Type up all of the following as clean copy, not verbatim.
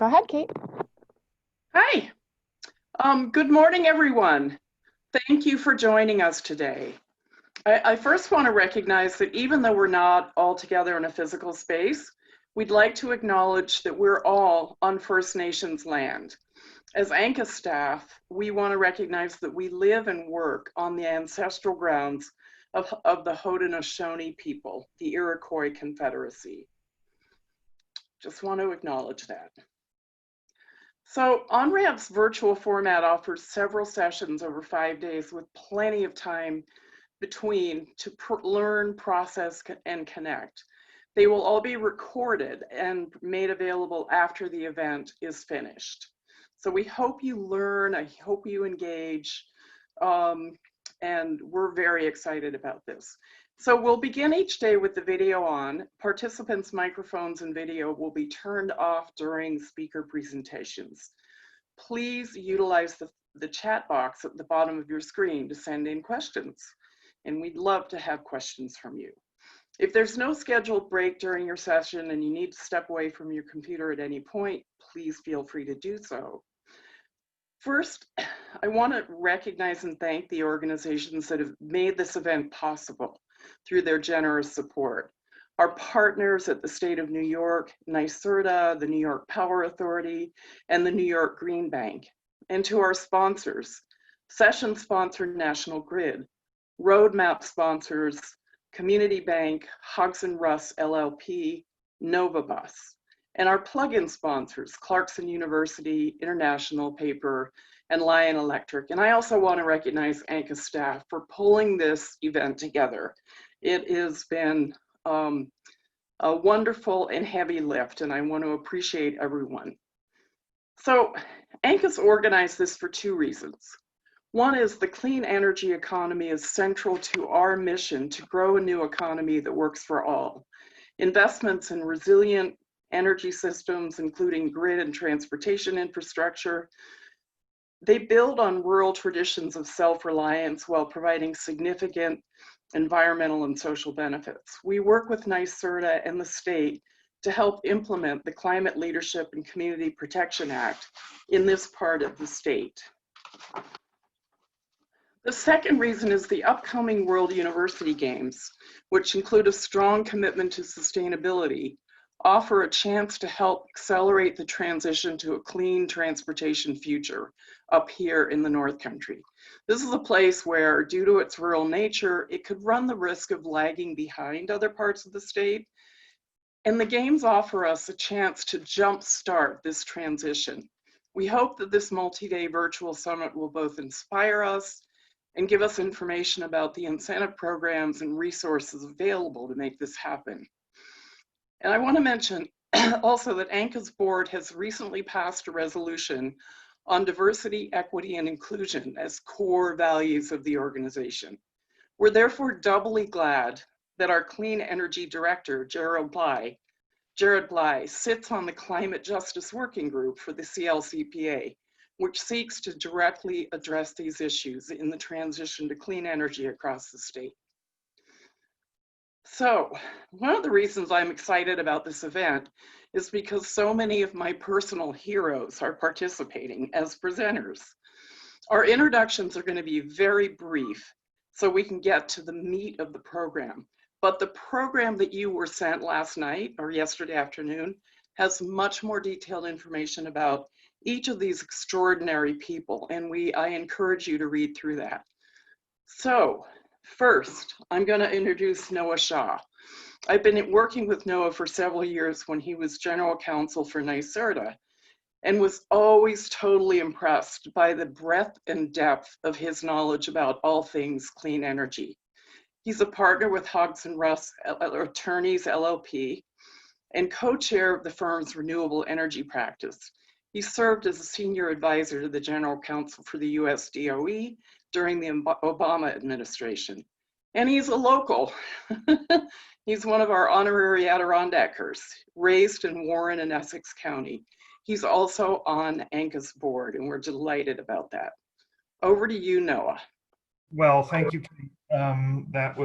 Go ahead, Kate. Hi. Good morning, everyone. Thank you for joining us today. I first want to recognize that even though we're not all together in a physical space, we'd like to acknowledge that we're all on First Nations land. As ANCA staff, we want to recognize that we live and work on the ancestral grounds of the Haudenosaunee people, the Iroquois Confederacy. Just want to acknowledge that. So OnRamp's virtual format offers several sessions over 5 days with plenty of time between to learn, process, and connect. They will all be recorded and made available after the event is finished. So we hope you learn, I hope you engage, and we're very excited about this. So we'll begin each day with the video on. Participants' microphones and video will be turned off during speaker presentations. Please utilize the chat box at the bottom of your screen to send in questions, and we'd love to have questions from you. If there's no scheduled break during your session and you need to step away from your computer at any point, please feel free to do so. First, I want to recognize and thank the organizations that have made this event possible through their generous support. Our partners at the state of New York, NYSERDA, the New York Power Authority, and the New York Green Bank. And to our sponsors, session sponsor National Grid, roadmap sponsors, Community Bank, Hodgson Russ LLP, NovaBus, and our plug-in sponsors, Clarkson University, International Paper, and Lion Electric. And I also want to recognize ANCA staff for pulling this event together. It has been a wonderful and heavy lift, and I want to appreciate everyone. So ANCA's organized this for two reasons. One is the clean energy economy is central to our mission to grow a new economy that works for all. Investments in resilient energy systems, including grid and transportation infrastructure, they build on rural traditions of self-reliance while providing significant environmental and social benefits. We work with NYSERDA and the state to help implement the Climate Leadership and Community Protection Act in this part of the state. The second reason is the upcoming World University Games, which include a strong commitment to sustainability, offer a chance to help accelerate the transition to a clean transportation future up here in the North Country. This is a place where, due to its rural nature, it could run the risk of lagging behind other parts of the state. And the Games offer us a chance to jumpstart this transition. We hope that this multi-day virtual summit will both inspire us and give us information about the incentive programs and resources available to make this happen. And I want to mention also that ANCA's board has recently passed a resolution on diversity, equity, and inclusion as core values of the organization. We're therefore doubly glad that our Clean Energy Director, Jared Bly, sits on the Climate Justice Working Group for the CLCPA, which seeks to directly address these issues in the transition to clean energy across the state. So, one of the reasons I'm excited about this event is because so many of my personal heroes are participating as presenters. Our introductions are going to be very brief so we can get to the meat of the program. But the program that you were sent last night or yesterday afternoon has much more detailed information about each of these extraordinary people, and I encourage you to read through that. So, first, I'm going to introduce Noah Shaw. I've been working with Noah for several years when he was general counsel for NYSERDA and was always totally impressed by the breadth and depth of his knowledge about all things clean energy. He's a partner with Hodgson Russ Attorneys LLP and co-chair of the firm's renewable energy practice. He served as a senior advisor to the general counsel for the US DOE during the Obama administration. And he's a local. He's one of our honorary Adirondackers, raised in Warren and Essex County. He's also on ANCA's board, and we're delighted about that. Over to you, Noah. Well, thank you, Kate. That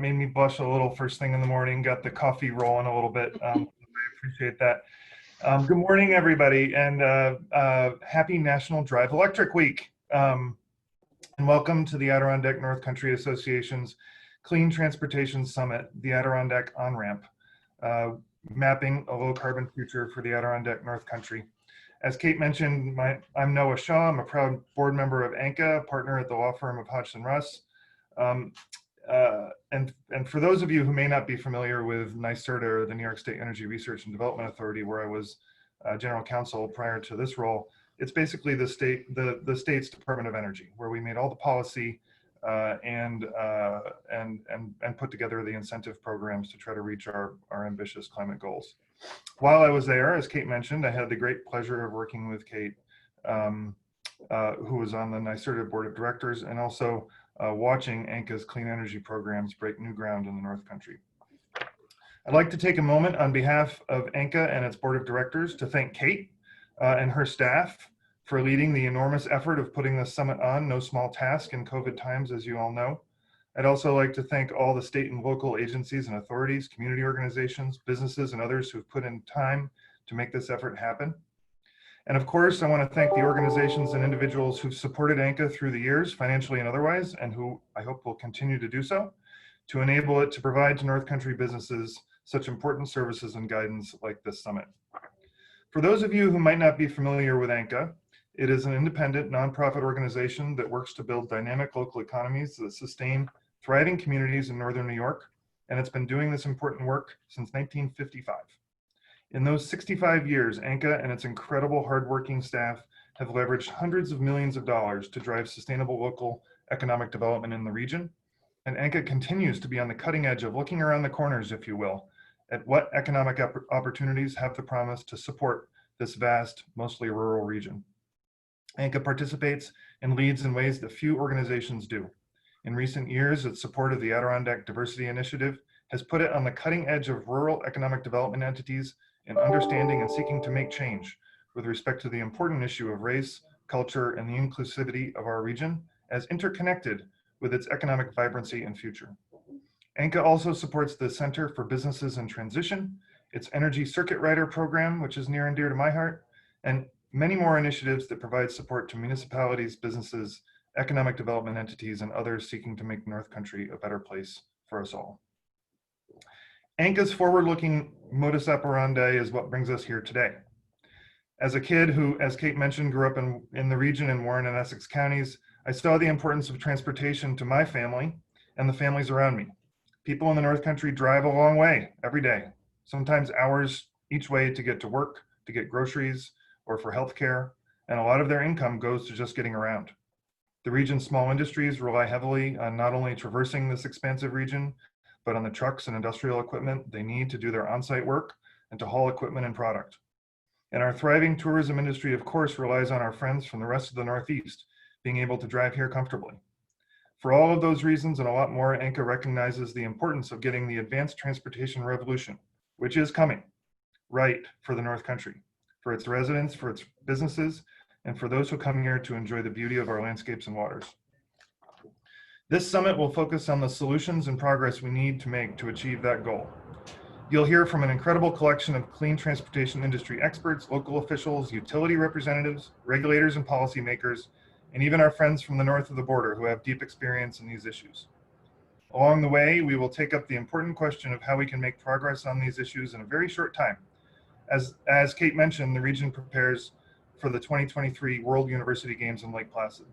made me blush a little first thing in the morning, got the coffee rolling a little bit. I appreciate that. Good morning, everybody, and happy National Drive Electric Week. And welcome to the Adirondack North Country Association's Clean Transportation Summit, the Adirondack On-Ramp, mapping a low-carbon future for the Adirondack North Country. As Kate mentioned, I'm Noah Shaw. I'm a proud board member of ANCA, partner at the law firm of Hodgson Russ. And for those of you who may not be familiar with NYSERDA, or the New York State Energy Research and Development Authority, where I was general counsel prior to this role, it's basically the state's Department of Energy, where we made all the policy and put together the incentive programs to try to reach our ambitious climate goals. While I was there, as Kate mentioned, I had the great pleasure of working with Kate, who was on the NYSERDA Board of Directors, and also watching ANCA's clean energy programs break new ground in the North Country. I'd like to take a moment on behalf of ANCA and its Board of Directors to thank Kate and her staff for leading the enormous effort of putting this summit on, no small task in COVID times, as you all know. I'd also like to thank all the state and local agencies and authorities, community organizations, businesses, and others who've put in time to make this effort happen. And of course, I want to thank the organizations and individuals who've supported ANCA through the years, financially and otherwise, and who I hope will continue to do so, to enable it to provide to North Country businesses such important services and guidance like this summit. For those of you who might not be familiar with ANCA, it is an independent nonprofit organization that works to build dynamic local economies that sustain thriving communities in Northern New York, and it's been doing this important work since 1955. In those 65 years, ANCA and its incredible hardworking staff have leveraged hundreds of millions of dollars to drive sustainable local economic development in the region. And ANCA continues to be on the cutting edge of looking around the corners, if you will, at what economic opportunities have the promise to support this vast, mostly rural region. ANCA participates and leads in ways that few organizations do. In recent years, its support of the Adirondack Diversity Initiative has put it on the cutting edge of rural economic development entities in understanding and seeking to make change with respect to the important issue of race, culture, and the inclusivity of our region as interconnected with its economic vibrancy and future. ANCA also supports the Center for Businesses in Transition, its Energy Circuit Rider program, which is near and dear to my heart, and many more initiatives that provide support to municipalities, businesses, economic development entities, and others seeking to make North Country a better place for us all. ANCA's forward-looking modus operandi is what brings us here today. As a kid who, as Kate mentioned, grew up in the region in Warren and Essex counties, I saw the importance of transportation to my family and the families around me. People in the North Country drive a long way every day, sometimes hours each way to get to work, to get groceries, or for healthcare, and a lot of their income goes to just getting around. The region's small industries rely heavily on not only traversing this expansive region, but on the trucks and industrial equipment they need to do their on-site work and to haul equipment and product. And our thriving tourism industry, of course, relies on our friends from the rest of the Northeast being able to drive here comfortably. For all of those reasons and a lot more, ANCA recognizes the importance of getting the advanced transportation revolution, which is coming, right for the North Country, for its residents, for its businesses, and for those who come here to enjoy the beauty of our landscapes and waters. This summit will focus on the solutions and progress we need to make to achieve that goal. You'll hear from an incredible collection of clean transportation industry experts, local officials, utility representatives, regulators and policymakers, and even our friends from the north of the border who have deep experience in these issues. Along the way, we will take up the important question of how we can make progress on these issues in a very short time. As Kate mentioned, the region prepares for the 2023 World University Games in Lake Placid.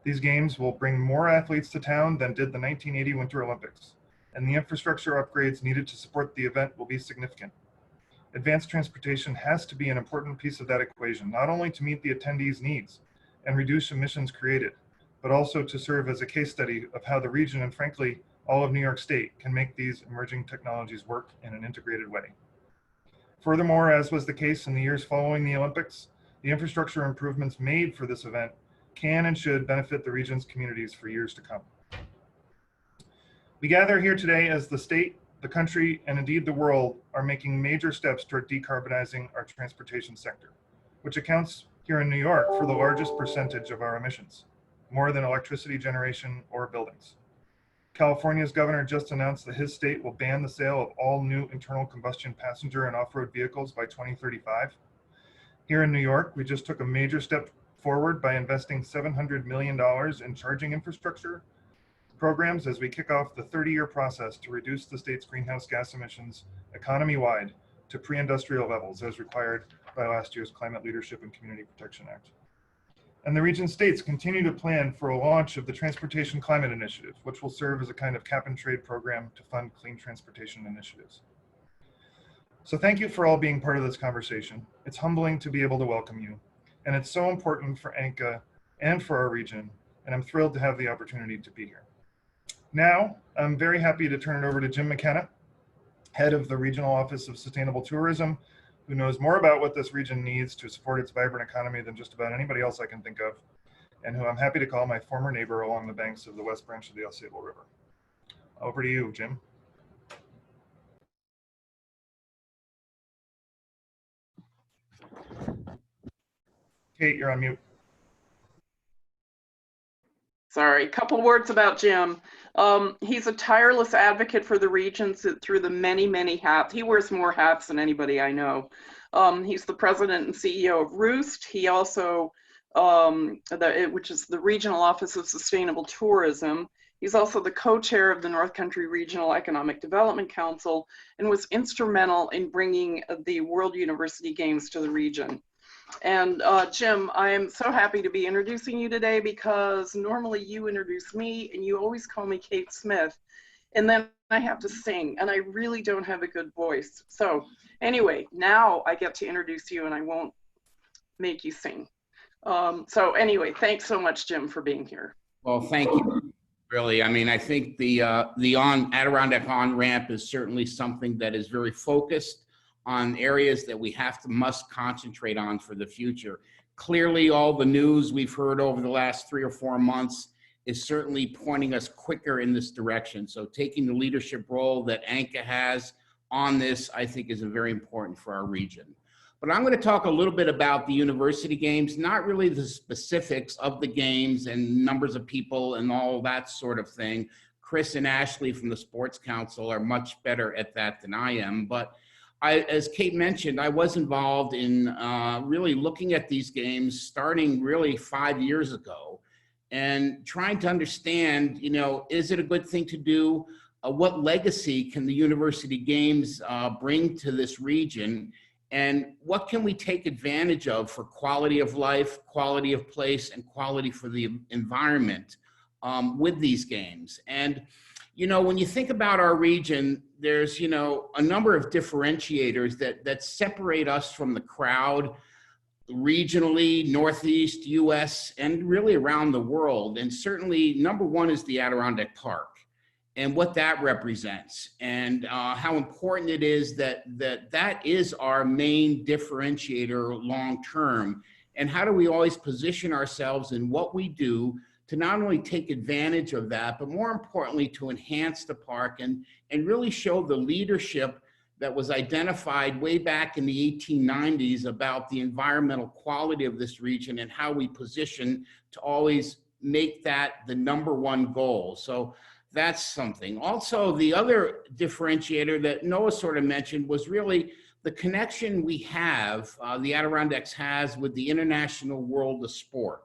These games will bring more athletes to town than did the 1980 Winter Olympics, and the infrastructure upgrades needed to support the event will be significant. Advanced transportation has to be an important piece of that equation, not only to meet the attendees' needs and reduce emissions created, but also to serve as a case study of how the region and frankly, all of New York State can make these emerging technologies work in an integrated way. Furthermore, as was the case in the years following the Olympics, the infrastructure improvements made for this event can and should benefit the region's communities for years to come. We gather here today as the state, the country, and indeed the world are making major steps toward decarbonizing our transportation sector, which accounts here in New York for the largest percentage of our emissions, more than electricity generation or buildings. California's governor just announced that his state will ban the sale of all new internal combustion passenger and off-road vehicles by 2035. Here in New York, we just took a major step forward by investing $700 million in charging infrastructure programs as we kick off the 30-year process to reduce the state's greenhouse gas emissions economy-wide to pre-industrial levels as required by last year's Climate Leadership and Community Protection Act. And the region states continue to plan for a launch of the Transportation Climate Initiative, which will serve as a kind of cap and trade program to fund clean transportation initiatives. So thank you for all being part of this conversation. It's humbling to be able to welcome you. And it's so important for ANCA and for our region. And I'm thrilled to have the opportunity to be here. Now, I'm very happy to turn it over to Jim McKenna, head of the Regional Office of Sustainable Tourism, who knows more about what this region needs to support its vibrant economy than just about anybody else I can think of, and who I'm happy to call my former neighbor along the banks of the West Branch of the Ausable River. Over to you, Jim. Kate, you're on mute. Sorry, a couple words about Jim. He's a tireless advocate for the region through the many, many hats. He wears more hats than anybody I know. He's the president and CEO of Roost. He also, which is the Regional Office of Sustainable Tourism. He's also the co-chair of the North Country Regional Economic Development Council and was instrumental in bringing the World University Games to the region. And Jim, I am so happy to be introducing you today because normally you introduce me and you always call me Kate Smith. And then I have to sing and I really don't have a good voice. So anyway, now I get to introduce you and I won't make you sing. So anyway, thanks so much, Jim, for being here. Well, thank you. Really, I mean, I think the Adirondack on-ramp is certainly something that is very focused on areas that we must concentrate on for the future. Clearly, all the news we've heard over the last 3 or 4 months is certainly pointing us quicker in this direction. So taking the leadership role that ANCA has on this, I think, is very important for our region. But I'm going to talk a little bit about the university games, not really the specifics of the games and numbers of people and all that sort of thing. Chris and Ashley from the Sports Council are much better at that than I am. But as Kate mentioned, I was involved in really looking at these games starting really 5 years ago and trying to understand, you know, is it a good thing to do? What legacy can the university games bring to this region? And what can we take advantage of for quality of life, quality of place, and quality for the environment with these games? And you know, when you think about our region, there's, you know, a number of differentiators that separate us from the crowd regionally, Northeast US, and really around the world. And certainly, number one is the Adirondack Park and what that represents and how important it is that is our main differentiator long-term. And how do we always position ourselves in what we do to not only take advantage of that, but more importantly, to enhance the park and really show the leadership that was identified way back in the 1890s about the environmental quality of this region and how we position to always make that the #1 goal. So that's something. Also, the other differentiator that Noah sort of mentioned was really the connection we have, the Adirondacks has with the international world of sport.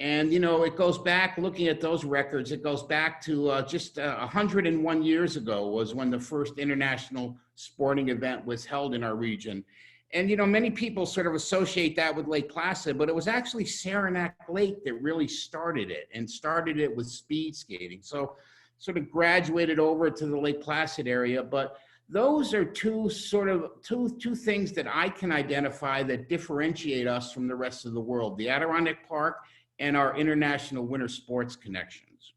And, you know, it goes back, looking at those records, it goes back to just 101 years ago was when the first international sporting event was held in our region. And, you know, many people sort of associate that with Lake Placid, but it was actually Saranac Lake that really started it and started it with speed skating. So sort of graduated over to the Lake Placid area. But those are two things that I can identify that differentiate us from the rest of the world, the Adirondack Park and our international winter sports connections.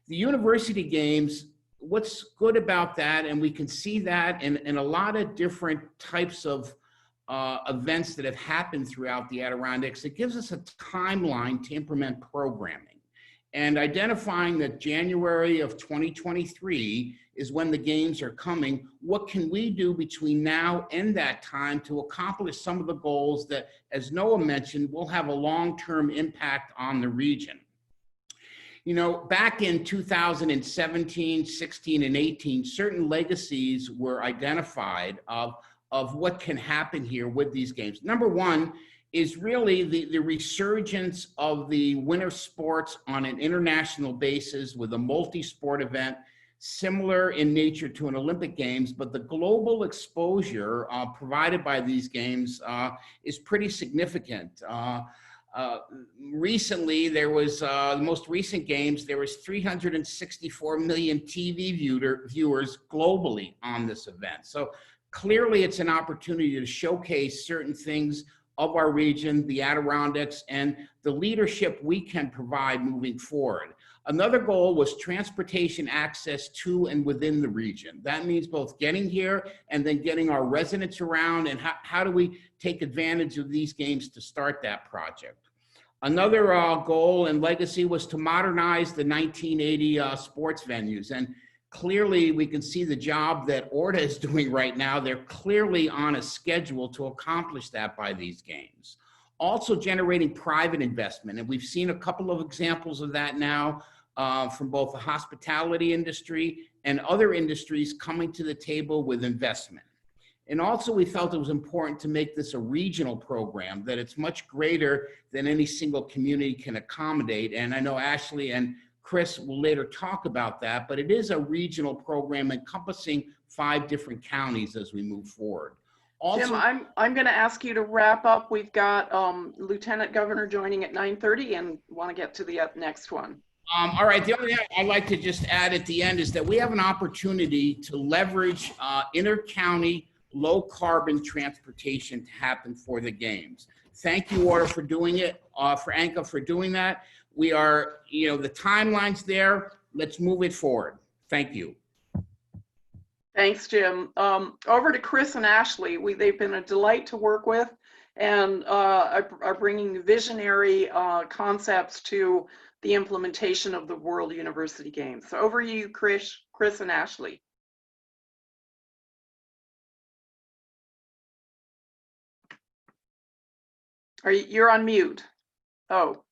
The university games, what's good about that, and we can see that in a lot of different types of events that have happened throughout the Adirondacks, it gives us a timeline to implement programming. And identifying that January of 2023 is when the games are coming, what can we do between now and that time to accomplish some of the goals that, as Noah mentioned, will have a long-term impact on the region? You know, back in 2017, 16, and 18, certain legacies were identified of what can happen here with these games. Number one is really the resurgence of the winter sports on an international basis with a multi-sport event, similar in nature to an Olympic Games, but the global exposure provided by these games is pretty significant. Recently, there was the most recent games, there was 364 million TV viewers globally on this event. So clearly it's an opportunity to showcase certain things of our region, the Adirondacks, and the leadership we can provide moving forward. Another goal was transportation access to and within the region. That means both getting here and then getting our residents around, and how do we take advantage of these games to start that project. Another goal and legacy was to modernize the 1980 sports venues. And clearly we can see the job that ORDA is doing right now. They're clearly on a schedule to accomplish that by these games. Also generating private investment. And we've seen a couple of examples of that now from both the hospitality industry and other industries coming to the table with investment. And also we felt it was important to make this a regional program, that it's much greater than any single community can accommodate. And I know Ashley and Chris will later talk about that, but it is a regional program encompassing 5 different counties as we move forward. Also, Jim, I'm going to ask you to wrap up. We've got Lieutenant Governor joining at 9:30 and want to get to the next one. All right, the only thing I'd like to just add at the end is that we have an opportunity to leverage inter-county low carbon transportation to happen for the games. Thank you, ORDA, for doing it, for ANCA for doing that. We are, you know, the timeline's there. Let's move it forward. Thank you. Thanks, Jim. Over to Chris and Ashley. They've been a delight to work with and are bringing visionary concepts to the implementation of the World University Games. So over to you, Chris and Ashley. You're on mute. Oh.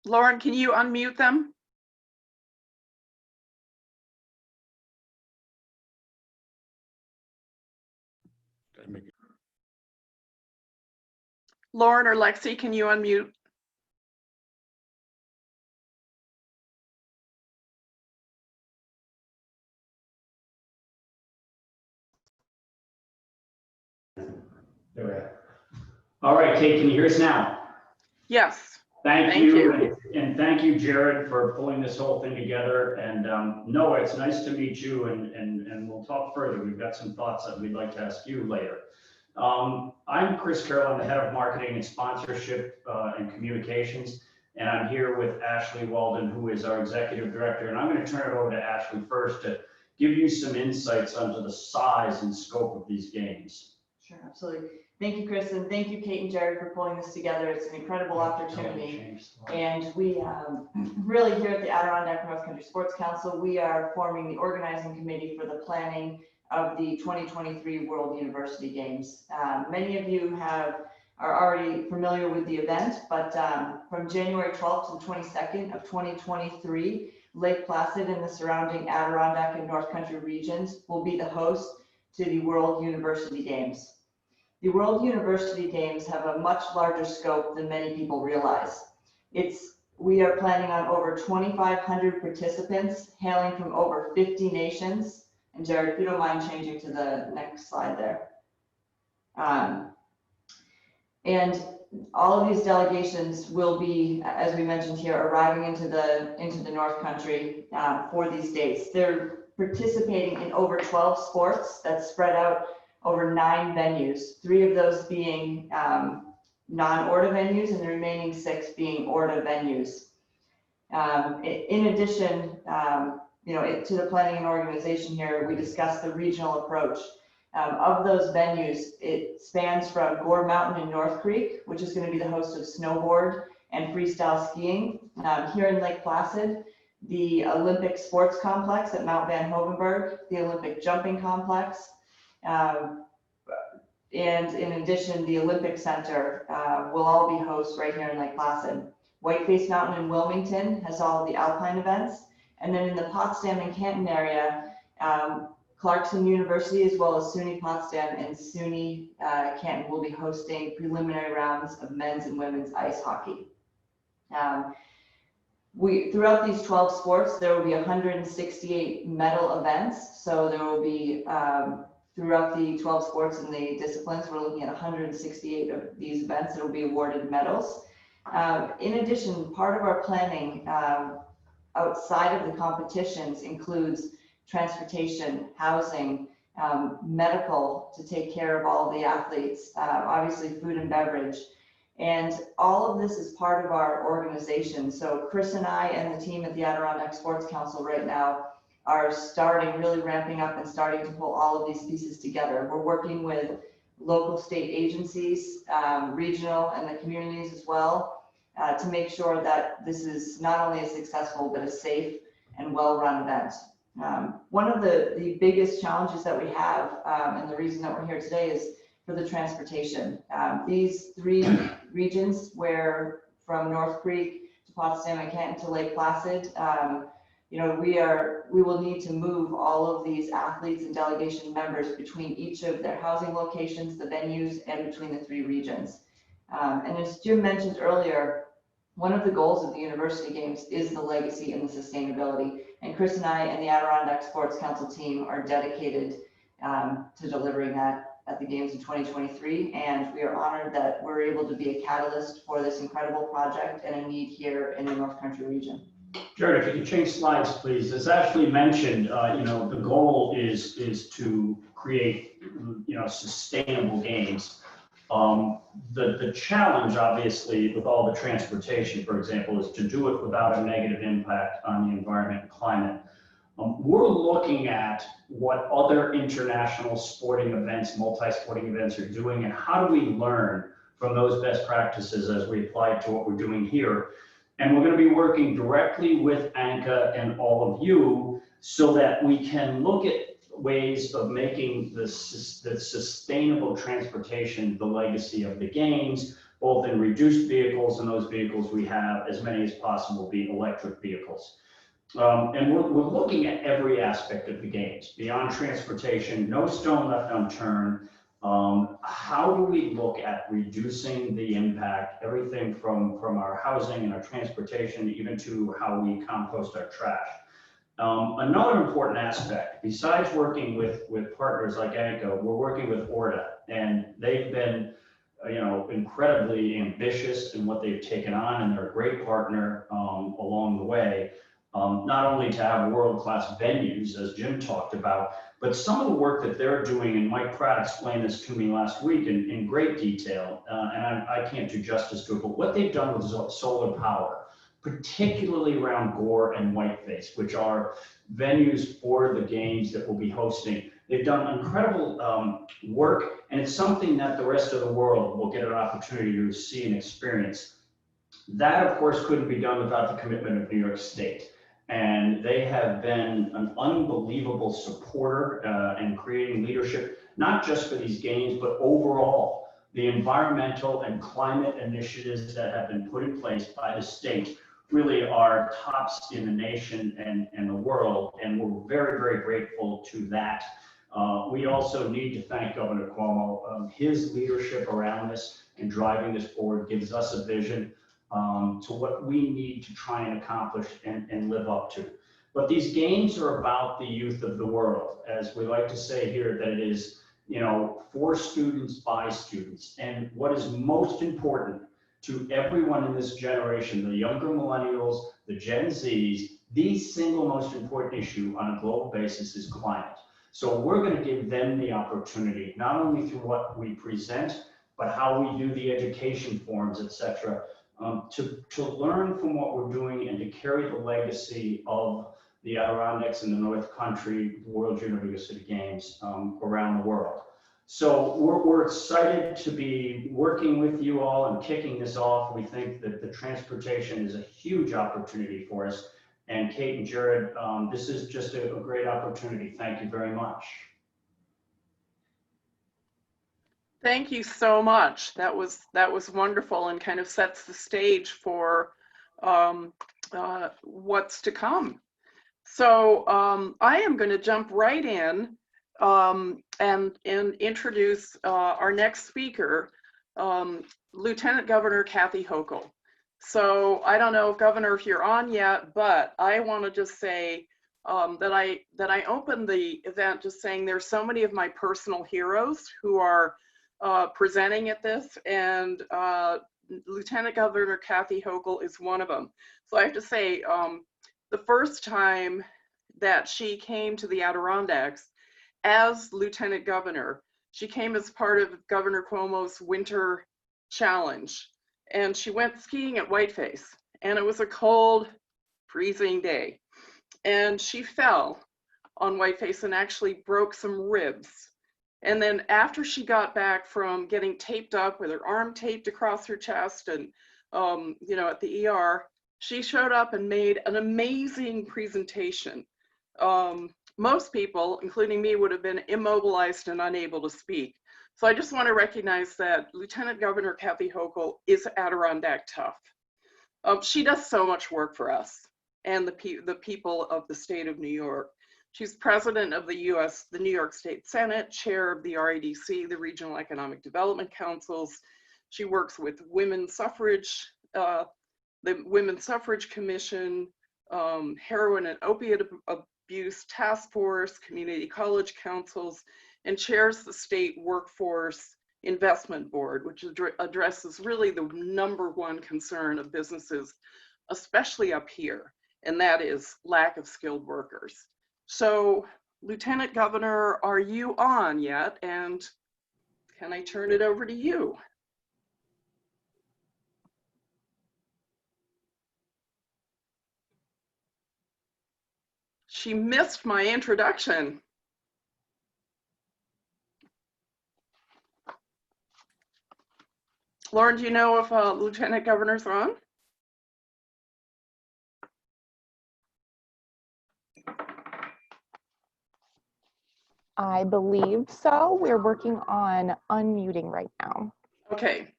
Lauren, can you unmute them? Lauren or Lexi, can you unmute? There we are. All right, Kate, can you hear us now? Yes. Thank you. And thank you, Jared, for pulling this whole thing together. And Noah, it's nice to meet you, and we'll talk further. We've got some thoughts that we'd like to ask you later. I'm Chris Carroll. I'm the head of marketing and sponsorship and communications. And I'm here with Ashley Walden, who is our executive director. And I'm going to turn it over to Ashley first to give you some insights onto the size and scope of these games. Sure, absolutely. Thank you, Chris, and thank you, Kate and Jared, for pulling this together. It's an incredible opportunity. And we really here at the Adirondack North Country Sports Council, we are forming the organizing committee for the planning of the 2023 World University Games. Many of you are already familiar with the event, but from January 12th to the 22nd of 2023, Lake Placid and the surrounding Adirondack and North Country regions will be the host to the World University Games. The World University Games have a much larger scope than many people realize. We are planning on over 2,500 participants hailing from over 50 nations. And Jared, if you don't mind changing to the next slide there. And all of these delegations will be, as we mentioned here, arriving into the North Country for these dates. They're participating in over 12 sports that's spread out over 9 venues, 3 of those being non-ORDA venues and the remaining 6 being ORDA venues. In addition, to the planning and organization here, we discussed the regional approach. Of those venues, it spans from Gore Mountain in North Creek, which is going to be the host of snowboard and freestyle skiing. Here in Lake Placid, the Olympic Sports Complex at Mount Van Hovenberg, the Olympic Jumping Complex, and in addition, the Olympic Center will all be hosts right here in Lake Placid. Whiteface Mountain in Wilmington has all of the alpine events. And then in the Potsdam and Canton area, Clarkson University, as well as SUNY Potsdam and SUNY Canton, will be hosting preliminary rounds of men's and women's ice hockey. Throughout these 12 sports, there will be 168 medal events. So there will be, throughout the 12 sports and the disciplines, we're looking at 168 of these events that will be awarded medals. In addition, part of our planning outside of the competitions includes transportation, housing, medical to take care of all of the athletes, obviously food and beverage. And all of this is part of our organization. So Chris and I and the team at the Adirondack Sports Council right now are really ramping up and starting to pull all of these pieces together. We're working with local state agencies, regional, and the communities as well, to make sure that this is not only a successful, but a safe and well-run event. One of the biggest challenges that we have, and the reason that we're here today, is for the transportation. These 3 regions, where from North Creek to Potsdam and Canton to Lake Placid, you know, we will need to move all of these athletes and delegation members between each of their housing locations, the venues, and between the 3 regions. And as Jim mentioned earlier, one of the goals of the University Games is the legacy and the sustainability. And Chris and I and the Adirondack Sports Council team are dedicated to delivering that at the Games in 2023. And we are honored that we're able to be a catalyst for this incredible project and a need here in the North Country region. Jared, if you could change slides, please. As Ashley mentioned, you know, the goal is to create, you know, sustainable games. The challenge, obviously, with all the transportation, for example, is to do it without a negative impact on the environment and climate. We're looking at what other international sporting events, multi-sporting events are doing, and how do we learn from those best practices as we apply to what we're doing here. And we're going to be working directly with ANCA and all of you so that we can look at ways of making the sustainable transportation the legacy of the games, both in reduced vehicles, and those vehicles we have, as many as possible, be electric vehicles. And we're looking at every aspect of the games, beyond transportation, no stone left unturned. How do we look at reducing the impact, everything from our housing and our transportation, even to how we compost our trash? Another important aspect, besides working with partners like ANCA, we're working with ORDA, and they've been, you know, incredibly ambitious in what they've taken on, and they're a great partner along the way. Not only to have world-class venues, as Jim talked about, but some of the work that they're doing, and Mike Pratt explained this to me last week in great detail, and I can't do justice to it, but what they've done with solar power, particularly around Gore and Whiteface, which are venues for the games that we'll be hosting. They've done incredible work, and it's something that the rest of the world will get an opportunity to see and experience. That, of course, couldn't be done without the commitment of New York State. And they have been an unbelievable supporter and creating leadership, not just for these games, but overall, the environmental and climate initiatives that have been put in place by the state really are tops in the nation and the world. And we're very, very grateful to that. We also need to thank Governor Cuomo. His leadership around this and driving this forward gives us a vision to what we need to try and accomplish and live up to. But these games are about the youth of the world, as we like to say here, that it is, you know, for students, by students. And what is most important to everyone in this generation, the younger millennials, the Gen Zs, the single most important issue on a global basis is climate. So we're going to give them the opportunity, not only through what we present, but how we do the education forums, etc., to learn from what we're doing and to carry the legacy of the Adirondacks in the North Country, the World University Games around the world. So we're excited to be working with you all and kicking this off. We think that the transportation is a huge opportunity for us. And Kate and Jared, this is just a great opportunity. Thank you very much. Thank you so much. That was wonderful and kind of sets the stage for what's to come. So I am going to jump right in and introduce our next speaker, Lieutenant Governor Kathy Hochul. So I don't know, Governor, if you're on yet, but I want to just say that I opened the event just saying there's so many of my personal heroes who are presenting at this, and Lieutenant Governor Kathy Hochul is one of them. So I have to say, the first time that she came to the Adirondacks as Lieutenant Governor, she came as part of Governor Cuomo's winter challenge, and she went skiing at Whiteface, and it was a cold, freezing day, and she fell on Whiteface and actually broke some ribs. And then after she got back from getting taped up with her arm taped across her chest and you know, at the ER, she showed up and made an amazing presentation. Most people, including me, would have been immobilized and unable to speak. So I just want to recognize that Lieutenant Governor Kathy Hochul is Adirondack tough. She does so much work for us and the people of the state of New York. She's president of the New York State Senate, chair of the REDC, the Regional Economic Development Councils. She works with women's suffrage, the Women's Suffrage Commission, Heroin and Opiate Abuse Task Force, Community College Councils, and chairs the State Workforce Investment Board, which addresses really the #1 concern of businesses, especially up here, and that is lack of skilled workers. So, Lieutenant Governor, are you on yet? And can I turn it over to you? She missed my introduction. Lauren, do you know if Lieutenant Governor's on? I believe so. We're working on unmuting right now. Okay.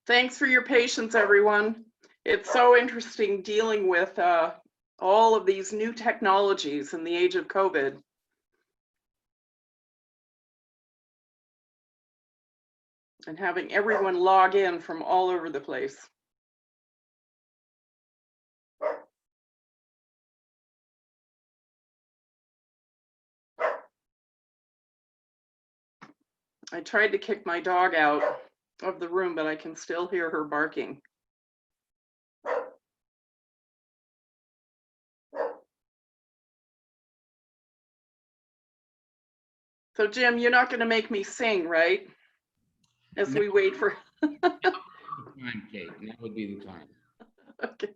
Thanks for your patience, everyone. It's so interesting dealing with all of these new technologies in the age of COVID. And having everyone log in from all over the place. I tried to kick my dog out of the room, but I can still hear her barking. So Jim, you're not going to make me sing, right? As we wait for. Time, Kate. That would be the time. Okay.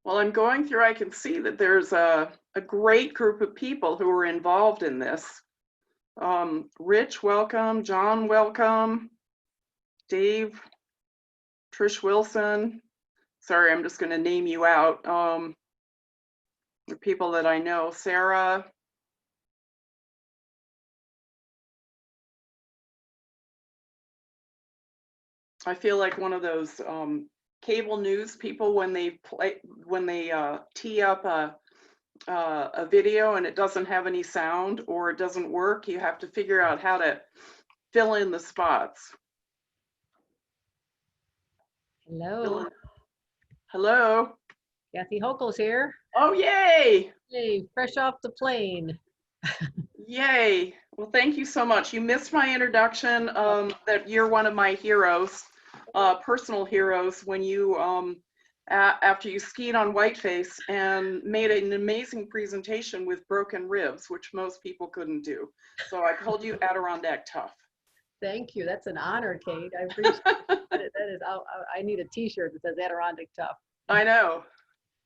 Well, I'm going through, I can see that there's a great group of people who are involved in this. Rich, welcome. John, welcome. Dave, Trish Wilson. Sorry, I'm just going to name you out. The people that I know. Sarah. I feel like one of those cable news people when they tee up a video and it doesn't have any sound or it doesn't work. You have to figure out how to fill in the spots. Hello. Hello. Kathy Hochul's here. Oh, yay. Hey, fresh off the plane. Yay. Well, thank you so much. You missed my introduction, that you're one of my heroes, personal heroes, when you after you skied on Whiteface and made an amazing presentation with broken ribs, which most people couldn't do. So I called you Adirondack Tough. Thank you. That's an honor, Kate. I appreciate it. That is, I need a T-shirt that says Adirondack Tough. I know.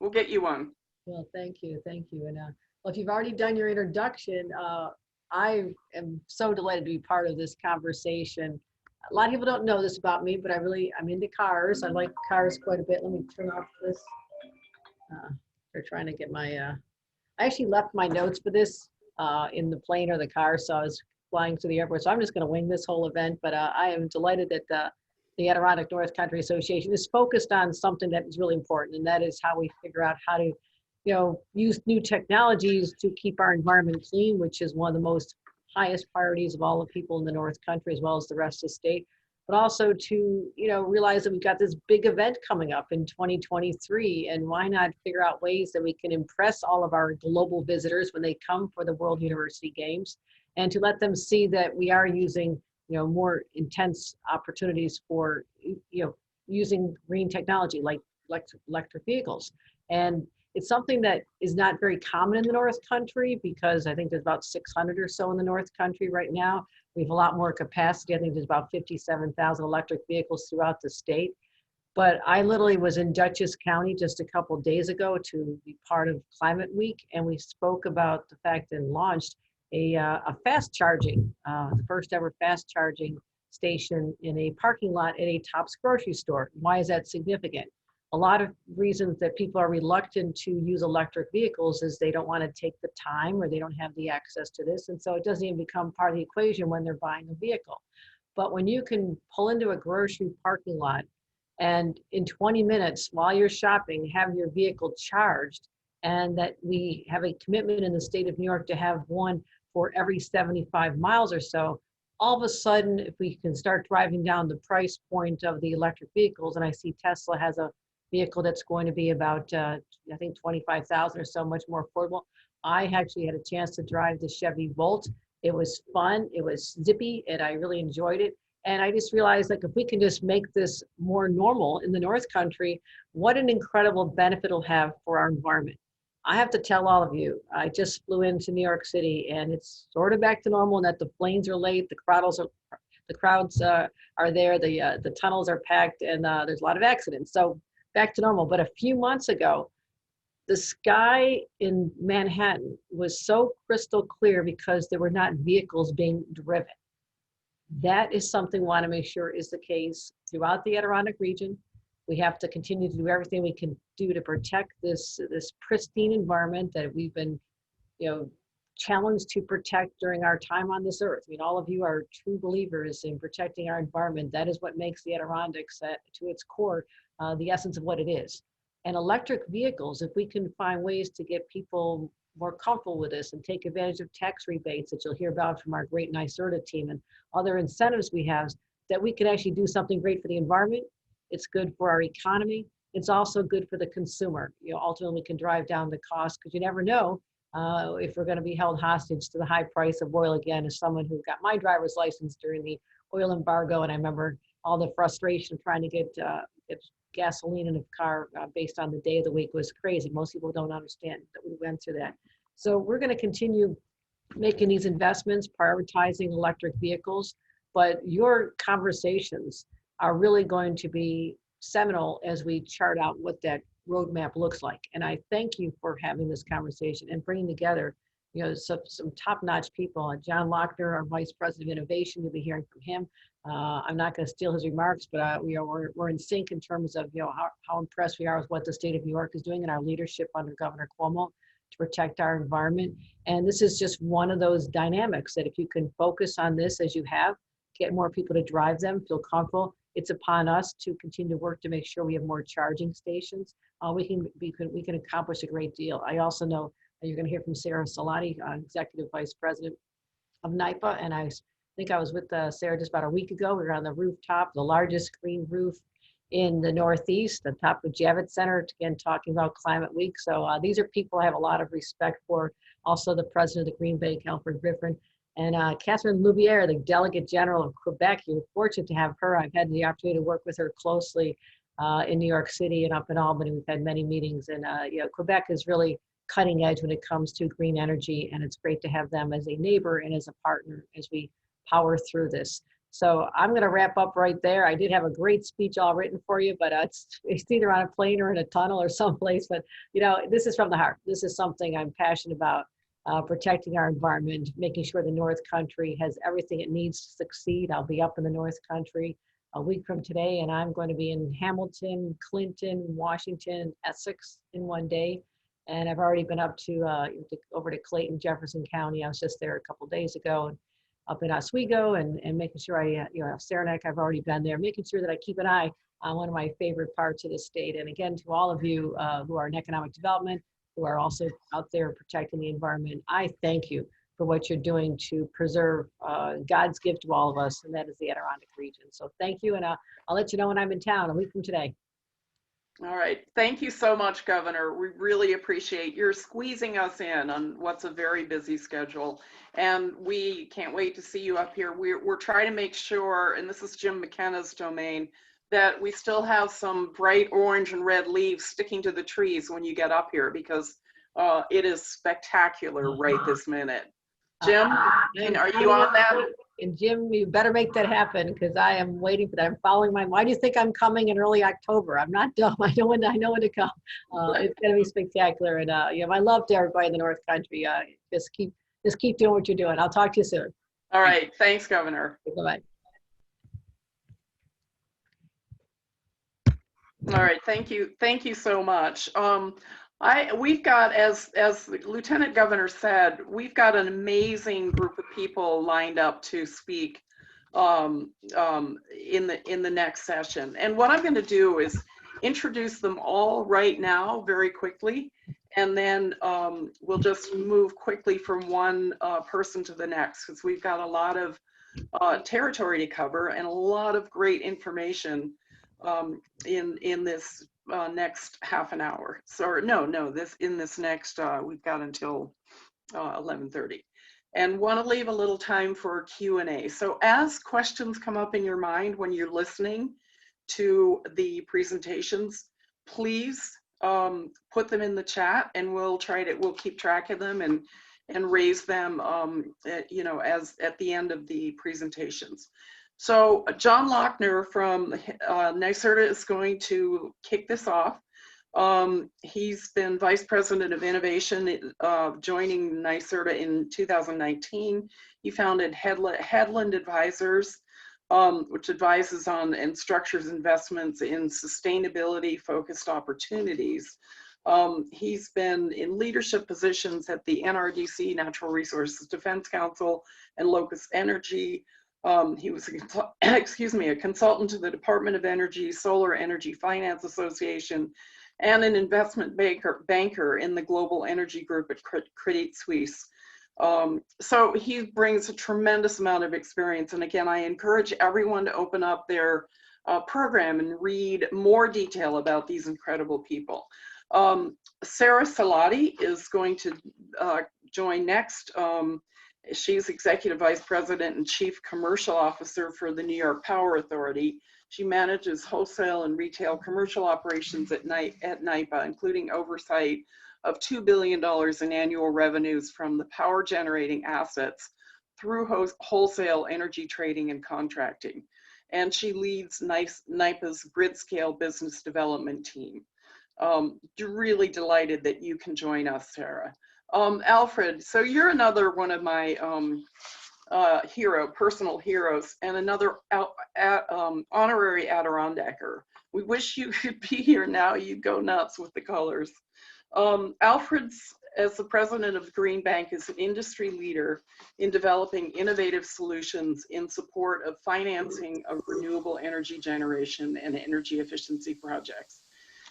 We'll get you one. Well, thank you. Thank you. And well, if you've already done your introduction, I am so delighted to be part of this conversation. A lot of people don't know this about me, but I'm into cars. I like cars quite a bit. Let me turn off this. They're trying to get my, I actually left my notes for this in the plane or the car, so I was flying to the airport. So I'm just going to wing this whole event, but I am delighted that the Adirondack North Country Association is focused on something that is really important, and that is how we figure out how to, use new technologies to keep our environment clean, which is one of the most highest priorities of all the people in the North Country, as well as the rest of the state, but also to, realize that we've got this big event coming up in 2023, and why not figure out ways that we can impress all of our global visitors when they come for the World University Games, and to let them see that we are using, more intense opportunities for, using green technology like electric vehicles. And it's something that is not very common in the North Country, because I think there's about 600 or so in the North Country right now. We have a lot more capacity. I think there's about 57,000 electric vehicles throughout the state. But I literally was in Dutchess County just a couple of days ago to be part of Climate Week, and we spoke about the fact and launched a fast charging, the first ever fast charging station in a parking lot at a Tops grocery store. Why is that significant? A lot of reasons that people are reluctant to use electric vehicles is they don't want to take the time, or they don't have the access to this. And so it doesn't even become part of the equation when they're buying a vehicle. But when you can pull into a grocery parking lot and in 20 minutes while you're shopping, have your vehicle charged, and that we have a commitment in the state of New York to have one for every 75 miles or so, all of a sudden, if we can start driving down the price point of the electric vehicles, and I see Tesla has a vehicle that's going to be about, I think 25,000 or so, much more affordable. I actually had a chance to drive the Chevy Volt. It was fun, it was zippy, and I really enjoyed it. And I just realized, like, if we can just make this more normal in the North Country, what an incredible benefit it'll have for our environment. I have to tell all of you, I just flew into New York City, and it's sort of back to normal in that the planes are late, the crowds are there, the tunnels are packed, and there's a lot of accidents. So back to normal. But a few months ago, the sky in Manhattan was so crystal clear because there were not vehicles being driven. That is something we want to make sure is the case throughout the Adirondack region. We have to continue to do everything we can do to protect this pristine environment that we've been, challenged to protect during our time on this earth. I mean, all of you are true believers in protecting our environment. That is what makes the Adirondacks, to its core, the essence of what it is. And electric vehicles, if we can find ways to get people more comfortable with this and take advantage of tax rebates that you'll hear about from our great NYSERDA team and other incentives we have, that we can actually do something great for the environment. It's good for our economy. It's also good for the consumer. Ultimately, we can drive down the cost, because you never know if we're going to be held hostage to the high price of oil again. As someone who got my driver's license during the oil embargo, and I remember all the frustration of trying to get gasoline in a car based on the day of the week was crazy. Most people don't understand that we went through that. So we're going to continue making these investments, prioritizing electric vehicles, but your conversations are really going to be seminal as we chart out what that roadmap looks like. And I thank you for having this conversation and bringing together, some top-notch people. John Lochner, our Vice President of Innovation, you'll be hearing from him. I'm not going to steal his remarks, but we're in sync in terms of how impressed we are with what the state of New York is doing and our leadership under Governor Cuomo to protect our environment. And this is just one of those dynamics that if you can focus on this as you have, get more people to drive them, feel comfortable, it's upon us to continue to work to make sure we have more charging stations. We can accomplish a great deal. I also know you're going to hear from Sarah Salati, Executive Vice President of NYPA, and I think I was with Sarah just about a week ago. We were on the rooftop, the largest green roof in the Northeast, the top of Javits Center, again, talking about Climate Week. So these are people I have a lot of respect for. Also the President of the Green Bank, Alfred Griffin, and Catherine Loubier, the Delegate General of Québec. You're fortunate to have her. I've had the opportunity to work with her closely in New York City and up in Albany. We've had many meetings, and Quebec is really cutting edge when it comes to green energy, and it's great to have them as a neighbor and as a partner as we power through this. So I'm going to wrap up right there. I did have a great speech all written for you, but it's either on a plane or in a tunnel or someplace. But this is from the heart. This is something I'm passionate about, protecting our environment, making sure the North Country has everything it needs to succeed. I'll be up in the North Country a week from today, and I'm going to be in Hamilton, Clinton, Washington, Essex in one day. And I've already been up to over to Clayton, Jefferson County. I was just there a couple days ago, and up in Oswego, and making sure Saranac, I've already been there, making sure that I keep an eye on one of my favorite parts of the state. And again, to all of you who are in economic development, who are also out there protecting the environment, I thank you for what you're doing to preserve God's gift to all of us, and that is the Adirondack region. So thank you, and I'll let you know when I'm in town a week from today. All right. Thank you so much, Governor. We really appreciate your squeezing us in on what's a very busy schedule. And we can't wait to see you up here. We're trying to make sure, and this is Jim McKenna's domain, that we still have some bright orange and red leaves sticking to the trees when you get up here, because it is spectacular right this minute. Jim, are you on that? And Jim, you better make that happen, because I am waiting for that. I'm following why do you think I'm coming in early October? I'm not dumb. I know when to come. It's going to be spectacular. And my love to everybody in the North Country. Just keep doing what you're doing. I'll talk to you soon. All right. Thanks, Governor. Bye-bye. All right. Thank you. Thank you so much. We've got, as Lieutenant Governor said, we've got an amazing group of people lined up to speak in the next session. And what I'm going to do is introduce them all right now very quickly, and then we'll just move quickly from one person to the next, because we've got a lot of territory to cover and a lot of great information in this next half an hour. So in this next, we've got until 11:30, and want to leave a little time for Q&A. So as questions come up in your mind when you're listening to the presentations, please put them in the chat, and we'll keep track of them and raise them as at the end of the presentations. So John Lochner from NYSERDA is going to kick this off. He's been Vice President of Innovation, joining NYSERDA in 2019. He founded Headland Advisors, which advises on and structures investments in sustainability-focused opportunities. He's been in leadership positions at the NRDC, Natural Resources Defense Council, and Locust Energy. He was a consultant to the Department of Energy, Solar Energy Finance Association, and an investment banker in the Global Energy Group at Credit Suisse. So he brings a tremendous amount of experience. And again, I encourage everyone to open up their program and read more detail about these incredible people. Sarah Salati is going to join next. She's Executive Vice President and Chief Commercial Officer for the New York Power Authority. She manages wholesale and retail commercial operations at NYPA, including oversight of $2 billion in annual revenues from the power generating assets through wholesale energy trading and contracting. And she leads NYPA's grid scale business development team. Really delighted that you can join us, Sarah. Alfred, so you're another one of my personal heroes, and another honorary Adirondacker. We wish you could be here now. You'd go nuts with the colors. Alfred's, as the president of the Green Bank, is an industry leader in developing innovative solutions in support of financing of renewable energy generation and energy efficiency projects.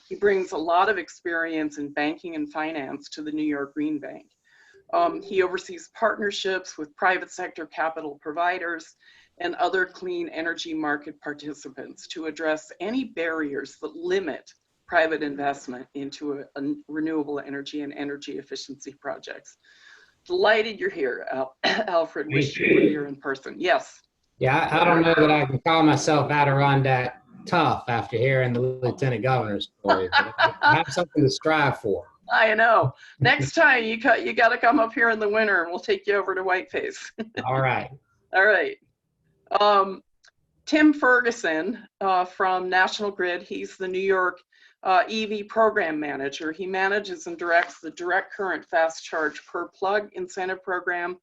He brings a lot of experience in banking and finance to the New York Green Bank. He oversees partnerships with private sector capital providers and other clean energy market participants to address any barriers that limit private investment into renewable energy and energy efficiency projects. Delighted you're here, Alfred. Wish you were here in person. Yes. Yeah, I don't know that I can call myself Adirondack tough after hearing the Lieutenant Governor's story. But I have something to strive for. I know. Next time you got to come up here in the winter and we'll take you over to Whiteface. All right. All right. Tim Ferguson from National Grid, he's the New York EV program manager. He manages and directs the direct current fast charge per plug incentive program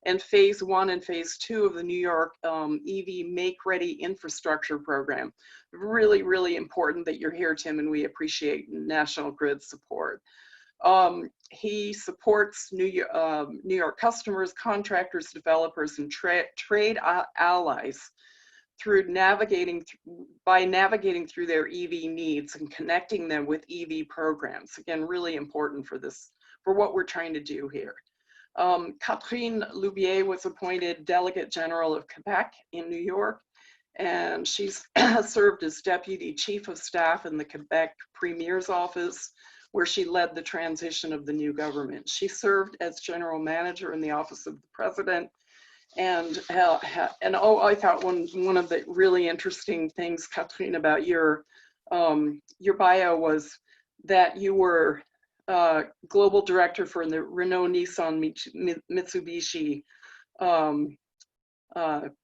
and phase 1 and phase 2 of the New York EV Make Ready infrastructure program. Really, really important that you're here, Tim, and we appreciate National Grid's support. He supports New York customers, contractors, developers, and trade allies through navigating through their EV needs and connecting them with EV programs. Again, really important for what we're trying to do here. Catherine Loubier was appointed Delegate General of Québec in New York, and she's served as Deputy Chief of Staff in the Quebec Premier's office, where she led the transition of the new government. She served as General Manager in the Office of the President. And I thought one of the really interesting things, Catherine, about your bio was that you were global director for the Renault Nissan Mitsubishi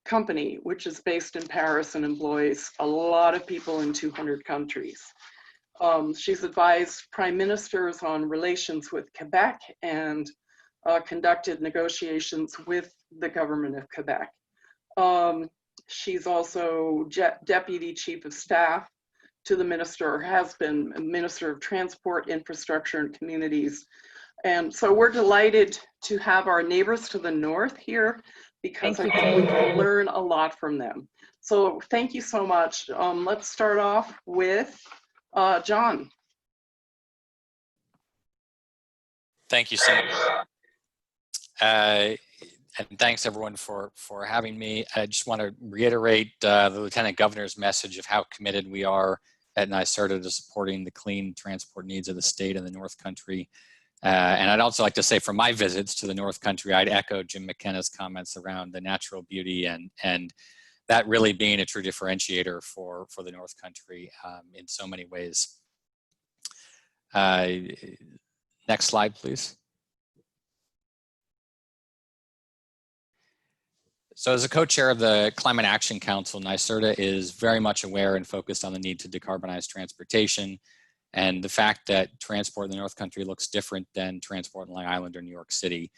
company, which is based in Paris and employs a lot of people in 200 countries. She's advised prime ministers on relations with Quebec and conducted negotiations with the government of Quebec. She's also Deputy Chief of Staff to the Minister, or has been Minister of Transport, Infrastructure, and Communities. And so we're delighted to have our neighbors to the north here, because I think we can learn a lot from them. So thank you so much. Let's start off with John. Thank you so much. And thanks everyone for having me. I just want to reiterate the Lieutenant Governor's message of how committed we are at NYSERDA to supporting the clean transport needs of the state and the North Country. And I'd also like to say, from my visits to the North Country, I'd echo Jim McKenna's comments around the natural beauty and that really being a true differentiator for the North Country in so many ways. Next slide, please. So as a co-chair of the Climate Action Council, NYSERDA is very much aware and focused on the need to decarbonize transportation and the fact that transport in the North Country looks different than transport in Long Island or New York City.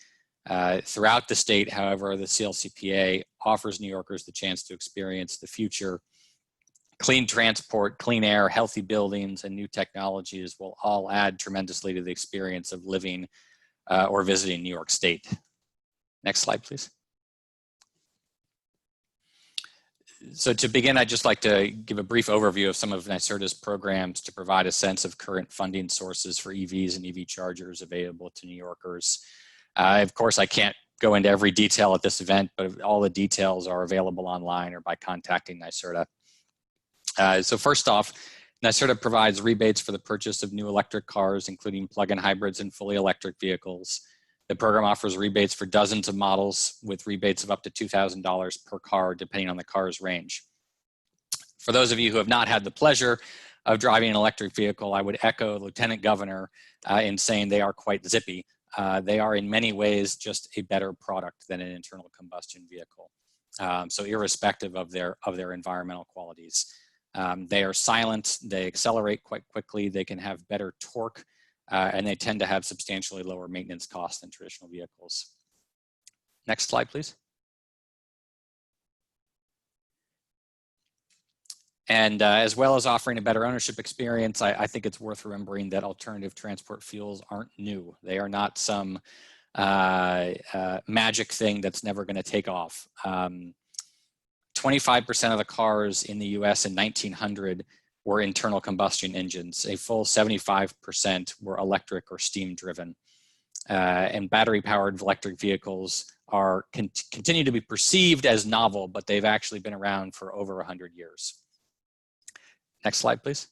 Throughout the state, however, the CLCPA offers New Yorkers the chance to experience the future. Clean transport, clean air, healthy buildings, and new technologies will all add tremendously to the experience of living or visiting New York State. Next slide, please. So to begin, I'd just like to give a brief overview of some of NYSERDA's programs to provide a sense of current funding sources for EVs and EV chargers available to New Yorkers. Of course, I can't go into every detail at this event, but all the details are available online or by contacting NYSERDA. So first off, NYSERDA provides rebates for the purchase of new electric cars, including plug-in hybrids and fully electric vehicles. The program offers rebates for dozens of models with rebates of up to $2,000 per car, depending on the car's range. For those of you who have not had the pleasure of driving an electric vehicle, I would echo Lieutenant Governor in saying they are quite zippy. They are in many ways just a better product than an internal combustion vehicle. So irrespective of their environmental qualities. They are silent, they accelerate quite quickly, they can have better torque, and they tend to have substantially lower maintenance costs than traditional vehicles. Next slide, please. And as well as offering a better ownership experience, I think it's worth remembering that alternative transport fuels aren't new. They are not some magic thing that's never going to take off. 25% of the cars in the US in 1900 were internal combustion engines. A full 75% were electric or steam driven. And battery powered electric vehicles are continue to be perceived as novel, but they've actually been around for over 100 years. Next slide, please.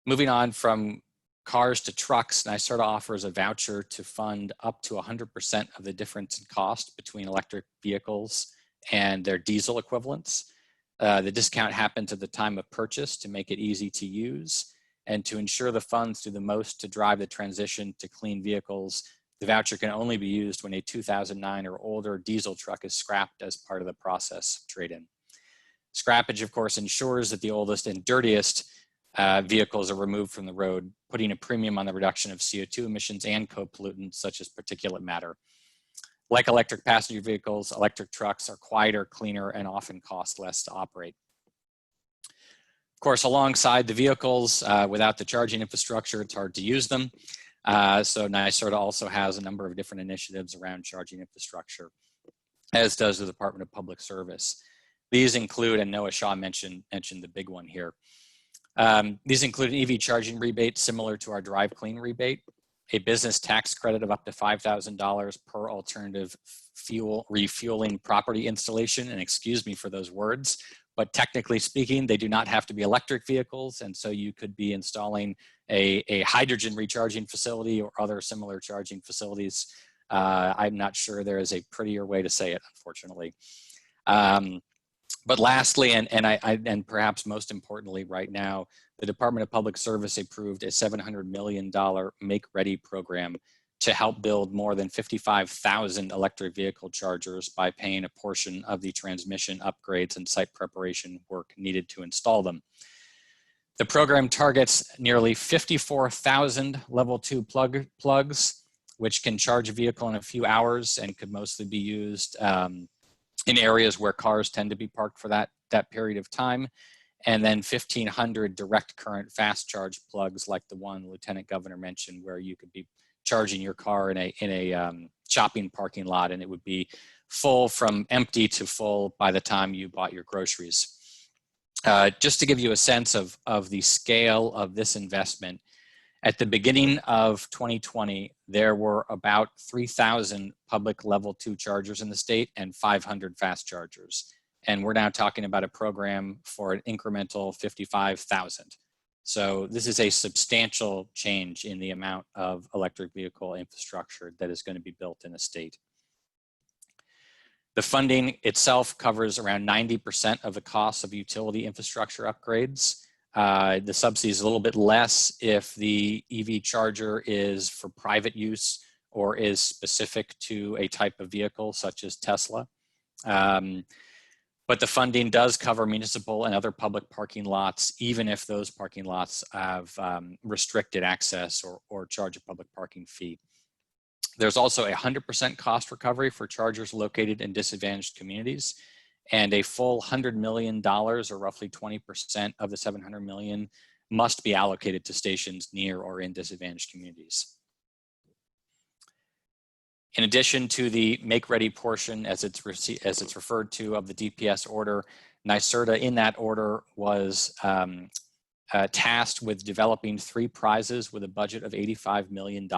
Moving on from cars to trucks, NYSERDA offers a voucher to fund up to 100% of the difference in cost between electric vehicles and their diesel equivalents. The discount happens at the time of purchase to make it easy to use, and to ensure the funds do the most to drive the transition to clean vehicles. The voucher can only be used when a 2009 or older diesel truck is scrapped as part of the process of trade-in. Scrappage, of course, ensures that the oldest and dirtiest vehicles are removed from the road, putting a premium on the reduction of CO2 emissions and co-pollutants such as particulate matter. Like electric passenger vehicles, electric trucks are quieter, cleaner, and often cost less to operate. Of course, alongside the vehicles, without the charging infrastructure, it's hard to use them. So NYSERDA also has a number of different initiatives around charging infrastructure, as does the Department of Public Service. These include, and Noah Shaw mentioned the big one here. These include an EV charging rebate similar to our Drive Clean rebate, a business tax credit of up to $5,000 per alternative fuel refueling property installation, and excuse me for those words, but technically speaking, they do not have to be electric vehicles, and so you could be installing a hydrogen recharging facility or other similar charging facilities. I'm not sure there is a prettier way to say it, unfortunately. But lastly, and perhaps most importantly right now, the Department of Public Service approved a $700 million Make Ready program to help build more than 55,000 electric vehicle chargers by paying a portion of the transmission upgrades and site preparation work needed to install them. The program targets nearly 54,000 level 2 plugs, which can charge a vehicle in a few hours and could mostly be used in areas where cars tend to be parked for that period of time. And then 1,500 direct current fast charge plugs like the one the Lieutenant Governor mentioned, where you could be charging your car in a shopping parking lot and it would be full from empty to full by the time you bought your groceries. Just to give you a sense of the scale of this investment, at the beginning of 2020, there were about 3,000 public level 2 chargers in the state and 500 fast chargers. And we're now talking about a program for an incremental 55,000. So this is a substantial change in the amount of electric vehicle infrastructure that is going to be built in the state. The funding itself covers around 90% of the costs of utility infrastructure upgrades. The subsidy is a little bit less if the EV charger is for private use or is specific to a type of vehicle such as Tesla. But the funding does cover municipal and other public parking lots, even if those parking lots have restricted access or charge a public parking fee. There's also a 100% cost recovery for chargers located in disadvantaged communities, and a full $100 million, or roughly 20% of the $700 million, must be allocated to stations near or in disadvantaged communities. In addition to the Make Ready portion, as it's referred to, of the DPS order, NYSERDA in that order was tasked with developing 3 prizes with a budget of $85 million.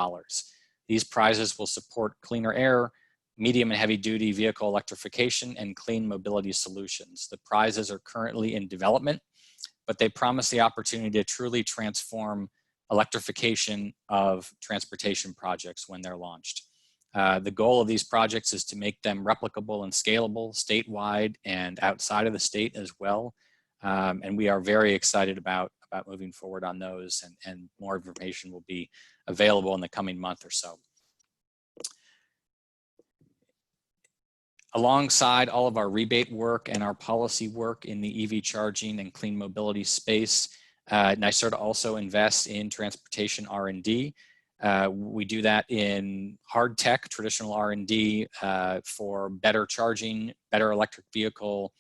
These prizes will support cleaner air, medium and heavy duty vehicle electrification, and clean mobility solutions. The prizes are currently in development, but they promise the opportunity to truly transform electrification of transportation projects when they're launched. The goal of these projects is to make them replicable and scalable statewide and outside of the state as well. And we are very excited about moving forward on those, and more information will be available in the coming month or so. Alongside all of our rebate work and our policy work in the EV charging and clean mobility space, NYSERDA also invests in transportation R&D. We do that in hard tech, traditional R&D for better charging, better electric vehicle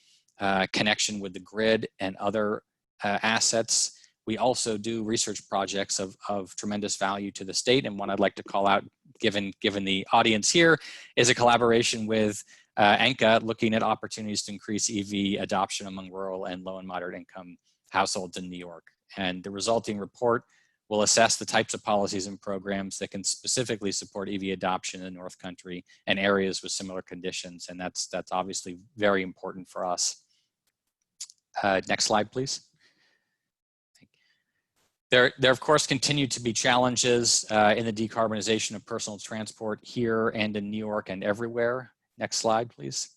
connection with the grid and other assets. We also do research projects of tremendous value to the state, and one I'd like to call out, given the audience here, is a collaboration with ENCA looking at opportunities to increase EV adoption among rural and low and moderate income households in New York. And the resulting report will assess the types of policies and programs that can specifically support EV adoption in the North Country and areas with similar conditions. And that's obviously very important for us. Next slide, please. There of course continue to be challenges in the decarbonization of personal transport here and in New York and everywhere. Next slide, please.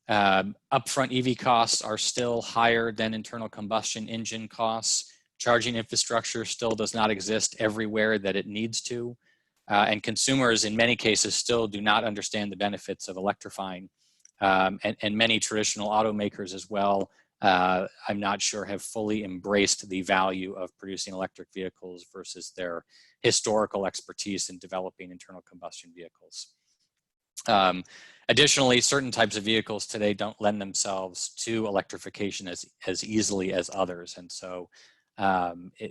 Upfront EV costs are still higher than internal combustion engine costs. Charging infrastructure still does not exist everywhere that it needs to. And consumers in many cases still do not understand the benefits of electrifying. And many traditional automakers as well, I'm not sure have fully embraced the value of producing electric vehicles versus their historical expertise in developing internal combustion vehicles. Additionally, certain types of vehicles today don't lend themselves to electrification as easily as others. And so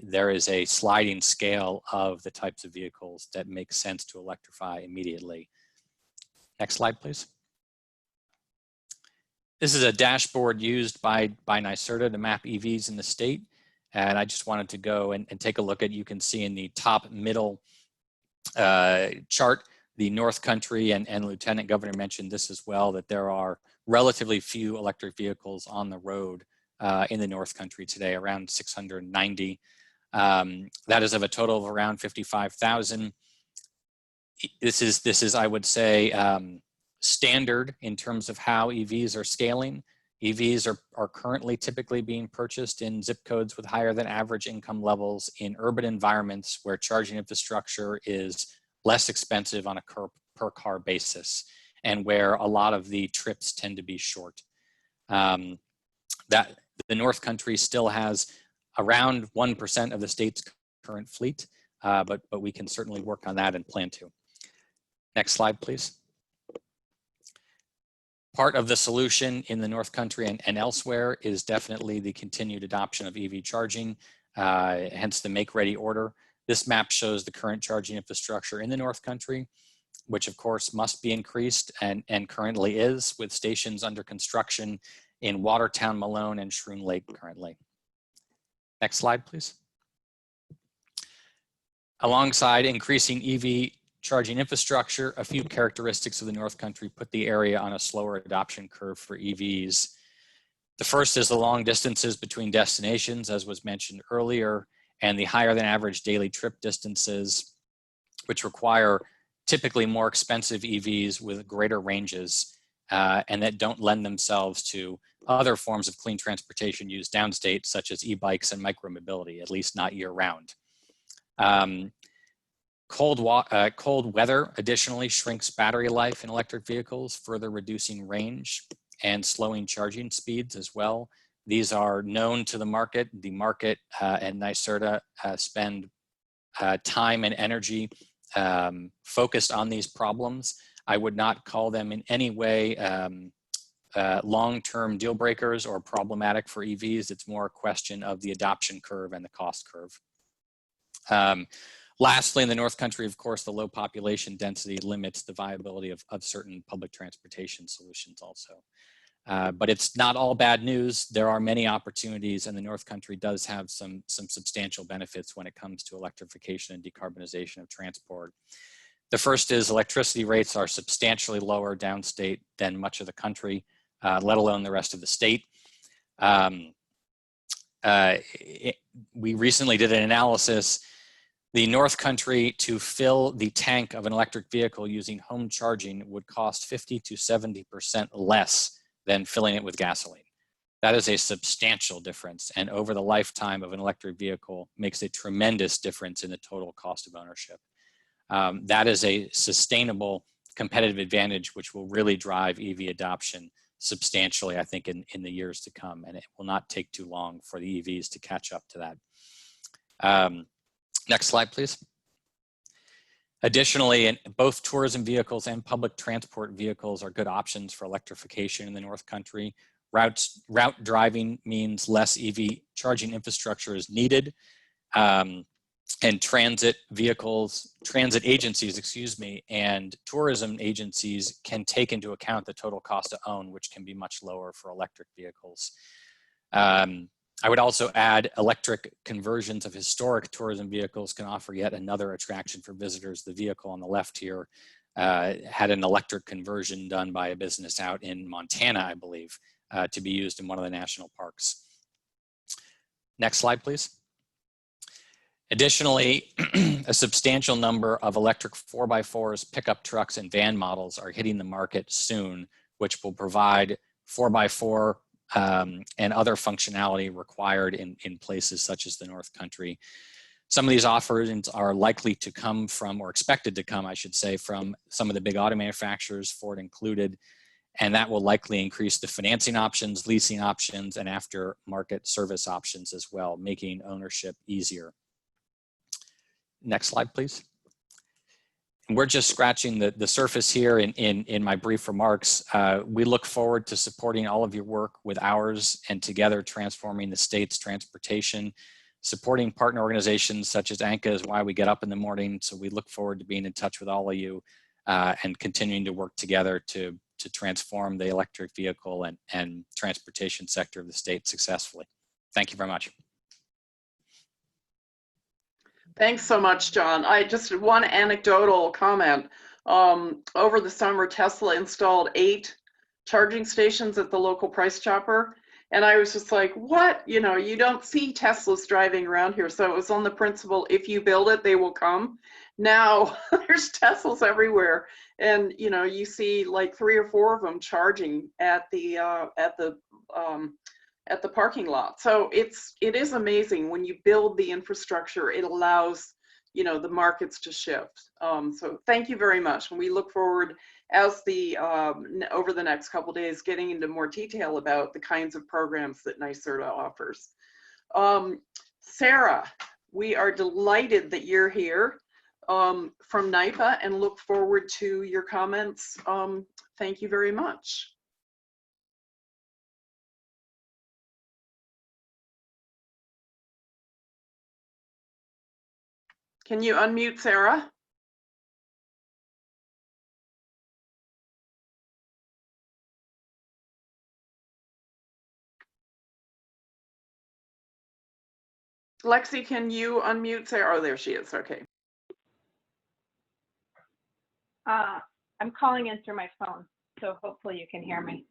there is a sliding scale of the types of vehicles that make sense to electrify immediately. Next slide, please. This is a dashboard used by NYSERDA to map EVs in the state. And I just wanted to go and take a look at, you can see in the top middle chart, the North Country, and Lieutenant Governor mentioned this as well, that there are relatively few electric vehicles on the road in the North Country today, around 690. That is of a total of around 55,000. This is, I would say, standard in terms of how EVs are scaling. EVs are currently typically being purchased in zip codes with higher than average income levels in urban environments where charging infrastructure is less expensive on a per car basis, and where a lot of the trips tend to be short. That the North Country still has around 1% of the state's current fleet, but we can certainly work on that and plan to. Next slide, please. Part of the solution in the North Country and elsewhere is definitely the continued adoption of EV charging, hence the make ready order. This map shows the current charging infrastructure in the North Country, which of course must be increased and currently is, with stations under construction in Watertown, Malone, and Schroon Lake currently. Next slide, please. Alongside increasing EV charging infrastructure, a few characteristics of the North Country put the area on a slower adoption curve for EVs. The first is the long distances between destinations, as was mentioned earlier, and the higher than average daily trip distances, which require typically more expensive EVs with greater ranges, and that don't lend themselves to other forms of clean transportation used downstate, such as e-bikes and micromobility, at least not year round. Cold weather additionally shrinks battery life in electric vehicles, further reducing range and slowing charging speeds as well. These are known to the market. The market and NYSERDA spend time and energy focused on these problems. I would not call them in any way long-term deal breakers or problematic for EVs. It's more a question of the adoption curve and the cost curve. Lastly, in the North Country, of course, the low population density limits the viability of certain public transportation solutions also. But it's not all bad news. There are many opportunities, and the North Country does have some substantial benefits when it comes to electrification and decarbonization of transport. The first is electricity rates are substantially lower downstate than much of the country, let alone the rest of the state. We recently did an analysis. The North Country, to fill the tank of an electric vehicle using home charging, would cost 50 to 70% less than filling it with gasoline. That is a substantial difference, and over the lifetime of an electric vehicle makes a tremendous difference in the total cost of ownership. That is a sustainable competitive advantage which will really drive EV adoption substantially, I think, in the years to come, and it will not take too long for the EVs to catch up to that. Next slide, please. Additionally, both tourism vehicles and public transport vehicles are good options for electrification in the North Country. Route driving means less EV charging infrastructure is needed, and transit agencies, and tourism agencies can take into account the total cost to own, which can be much lower for electric vehicles. I would also add electric conversions of historic tourism vehicles can offer yet another attraction for visitors. The vehicle on the left here had an electric conversion done by a business out in Montana, I believe, to be used in one of the national parks. Next slide, please. Additionally, a substantial number of electric 4x4s, pickup trucks, and van models are hitting the market soon, which will provide 4x4, and other functionality required in places such as the North Country. Some of these offerings are likely to come from, or expected to come, I should say, from some of the big auto manufacturers, Ford included, and that will likely increase the financing options, leasing options, and aftermarket service options as well, making ownership easier. Next slide, please. And we're just scratching the surface here in my brief remarks. We look forward to supporting all of your work with ours and together transforming the state's transportation. Supporting partner organizations such as ANCA is why we get up in the morning. So we look forward to being in touch with all of you and continuing to work together to transform the electric vehicle and transportation sector of the state successfully. Thank you very much. Thanks so much, John. I just one anecdotal comment. Over the summer, Tesla installed 8 charging stations at the local Price Chopper. And I was just like, what? You know, you don't see Teslas driving around here. So it was on the principle, if you build it, they will come. Now there's Teslas everywhere. And, you know, you see like 3 or 4 of them charging at the parking lot. So it is amazing when you build the infrastructure, it allows, you know, the markets to shift. So thank you very much. And we look forward as over the next couple of days, getting into more detail about the kinds of programs that NYSERDA offers. Sarah, we are delighted that you're here from NYPA and look forward to your comments. Thank you very much. Can you unmute Sarah? Lexi, can you unmute Sarah? Oh, there she is. Okay. I'm calling in through my phone, so hopefully you can hear me.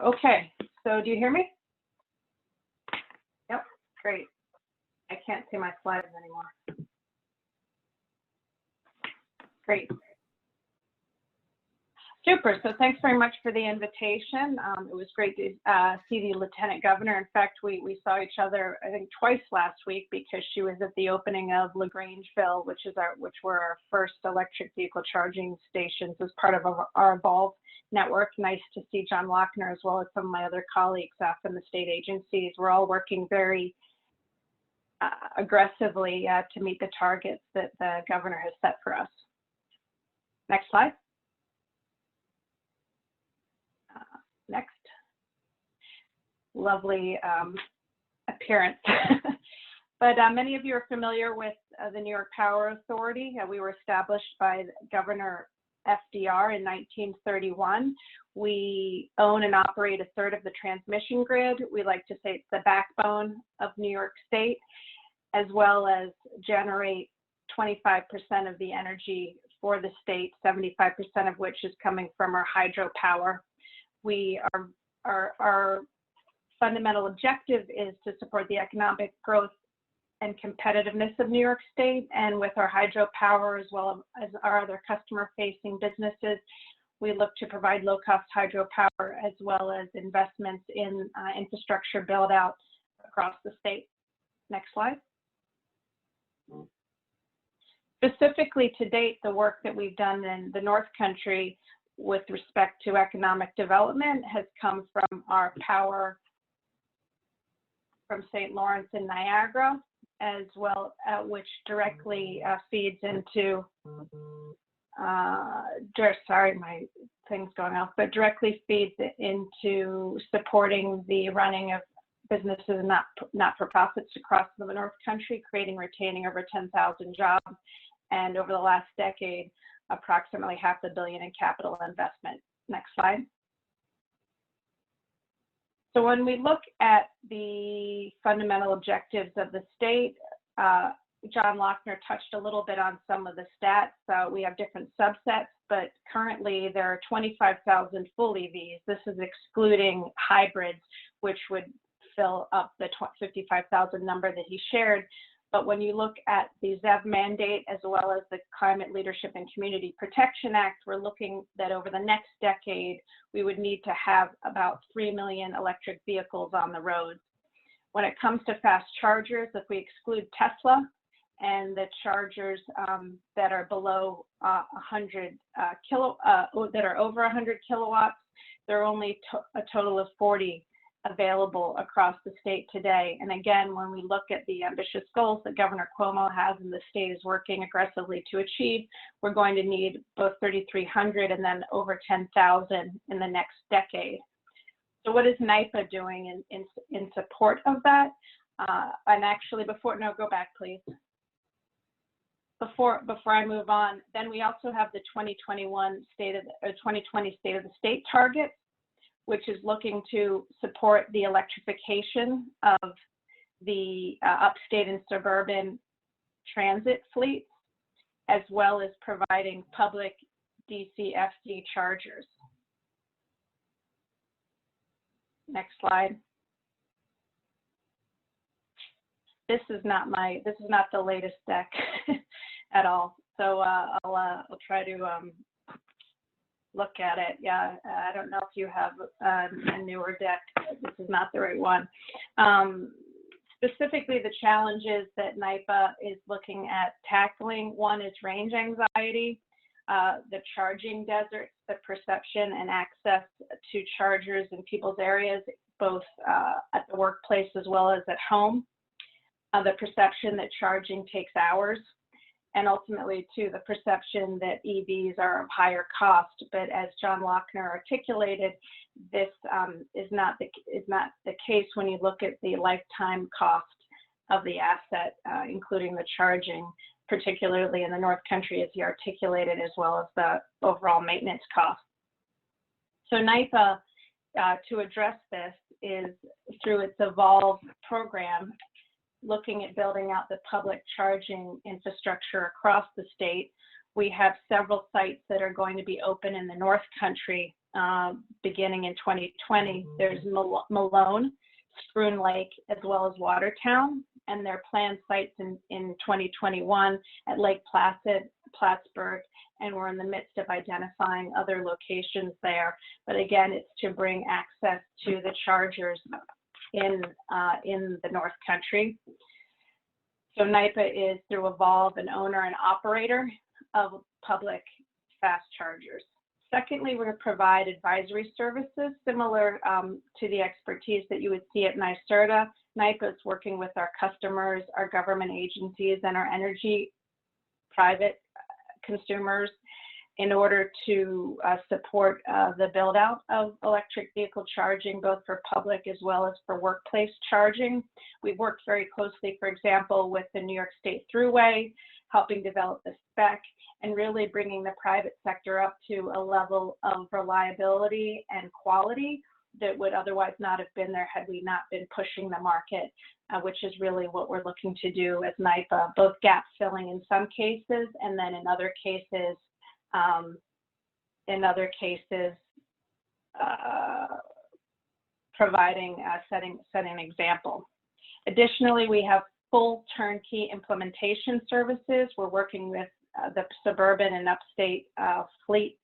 Okay, so do you hear me? Yep, great. I can't see my slides anymore. Great. Super, so thanks very much for the invitation. It was great to see the Lieutenant Governor. In fact, we saw each other, I think, twice last week because she was at the opening of LaGrangeville, which were our first electric vehicle charging stations as part of our Evolve network. Nice to see John Lochner as well as some of my other colleagues from the state agencies. We're all working very aggressively to meet the targets that the governor has set for us. Next slide. Next. Lovely appearance. But many of you are familiar with the New York Power Authority. We were established by Governor FDR in 1931. We own and operate 1/3 of the transmission grid. We like to say it's the backbone of New York State, as well as generate 25% of the energy for the state, 75% of which is coming from our hydropower. Our fundamental objective is to support the economic growth and competitiveness of New York State, and with our hydropower as well as our other customer-facing businesses, we look to provide low-cost hydropower as well as investments in infrastructure build-out across the state. Next slide. Specifically to date, the work that we've done in the North Country with respect to economic development has come from our power from St. Lawrence and Niagara, as well, which directly feeds into, sorry, my thing's going off, but directly feeds into supporting the running of businesses and not-for-profits across the North Country, creating, retaining over 10,000 jobs, and over the last decade, approximately $500 million in capital investment. Next slide. So when we look at the fundamental objectives of the state, John Lochner touched a little bit on some of the stats. We have different subsets, but currently there are 25,000 full EVs. This is excluding hybrids, which would fill up the 55,000 number that he shared. But when you look at the ZEV mandate as well as the Climate Leadership and Community Protection Act, we're looking that over the next decade, we would need to have about 3 million electric vehicles on the roads. When it comes to fast chargers, if we exclude Tesla and the chargers that are below 100 that are over 100 kilowatts, there are only a total of 40 available across the state today. And again, when we look at the ambitious goals that Governor Cuomo has and the state is working aggressively to achieve, we're going to need both 3,300 and then over 10,000 in the next decade. So what is NYPA doing in support of that? And actually go back please. Before I move on, then we also have the 2020 State of the State target, which is looking to support the electrification of the upstate and suburban transit fleets, as well as providing public DCFC chargers. Next slide. This is not the latest deck at all. So I'll try to look at it. Yeah, I don't know if you have a newer deck. This is not the right one. Specifically, the challenges that NYPA is looking at tackling, one is range anxiety, the charging deserts, the perception and access to chargers in people's areas, both at the workplace as well as at home, the perception that charging takes hours, and ultimately, too, the perception that EVs are of higher cost. But as John Lochner articulated, this is not the case when you look at the lifetime cost of the asset, including the charging, particularly in the North Country, as he articulated, as well as the overall maintenance cost. So NYPA, to address this, is through its Evolve program, looking at building out the public charging infrastructure across the state. We have several sites that are going to be open in the North Country beginning in 2020. There's Malone, Spruce Lake, as well as Watertown, and their planned sites in 2021 at Lake Placid, Plattsburgh, and we're in the midst of identifying other locations there. But again, it's to bring access to the chargers in the North Country. So NYPA is, through Evolve, an owner and operator of public fast chargers. Secondly, we're going to provide advisory services similar to the expertise that you would see at NYSERDA. NYPA is working with our customers, our government agencies, and our energy private consumers in order to support the build out of electric vehicle charging, both for public as well as for workplace charging. We've worked very closely, for example, with the New York State Thruway, helping develop the spec and really bringing the private sector up to a level of reliability and quality that would otherwise not have been there had we not been pushing the market, which is really what we're looking to do as NYPA, both gap filling in some cases, and then in other cases, providing, setting an example. Additionally, we have full turnkey implementation services. We're working with the suburban and upstate fleet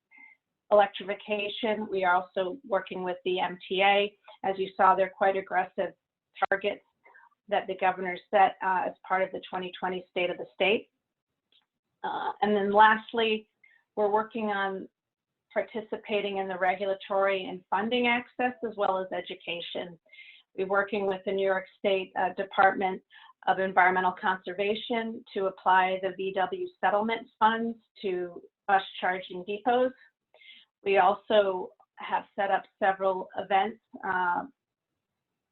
electrification. We are also working with the MTA. As you saw, they're quite aggressive targets that the governor set as part of the 2020 State of the State. And then lastly, we're working on participating in the regulatory and funding access as well as education. We're working with the New York State Department of Environmental Conservation to apply the VW settlement funds to bus charging depots. We also have set up several events,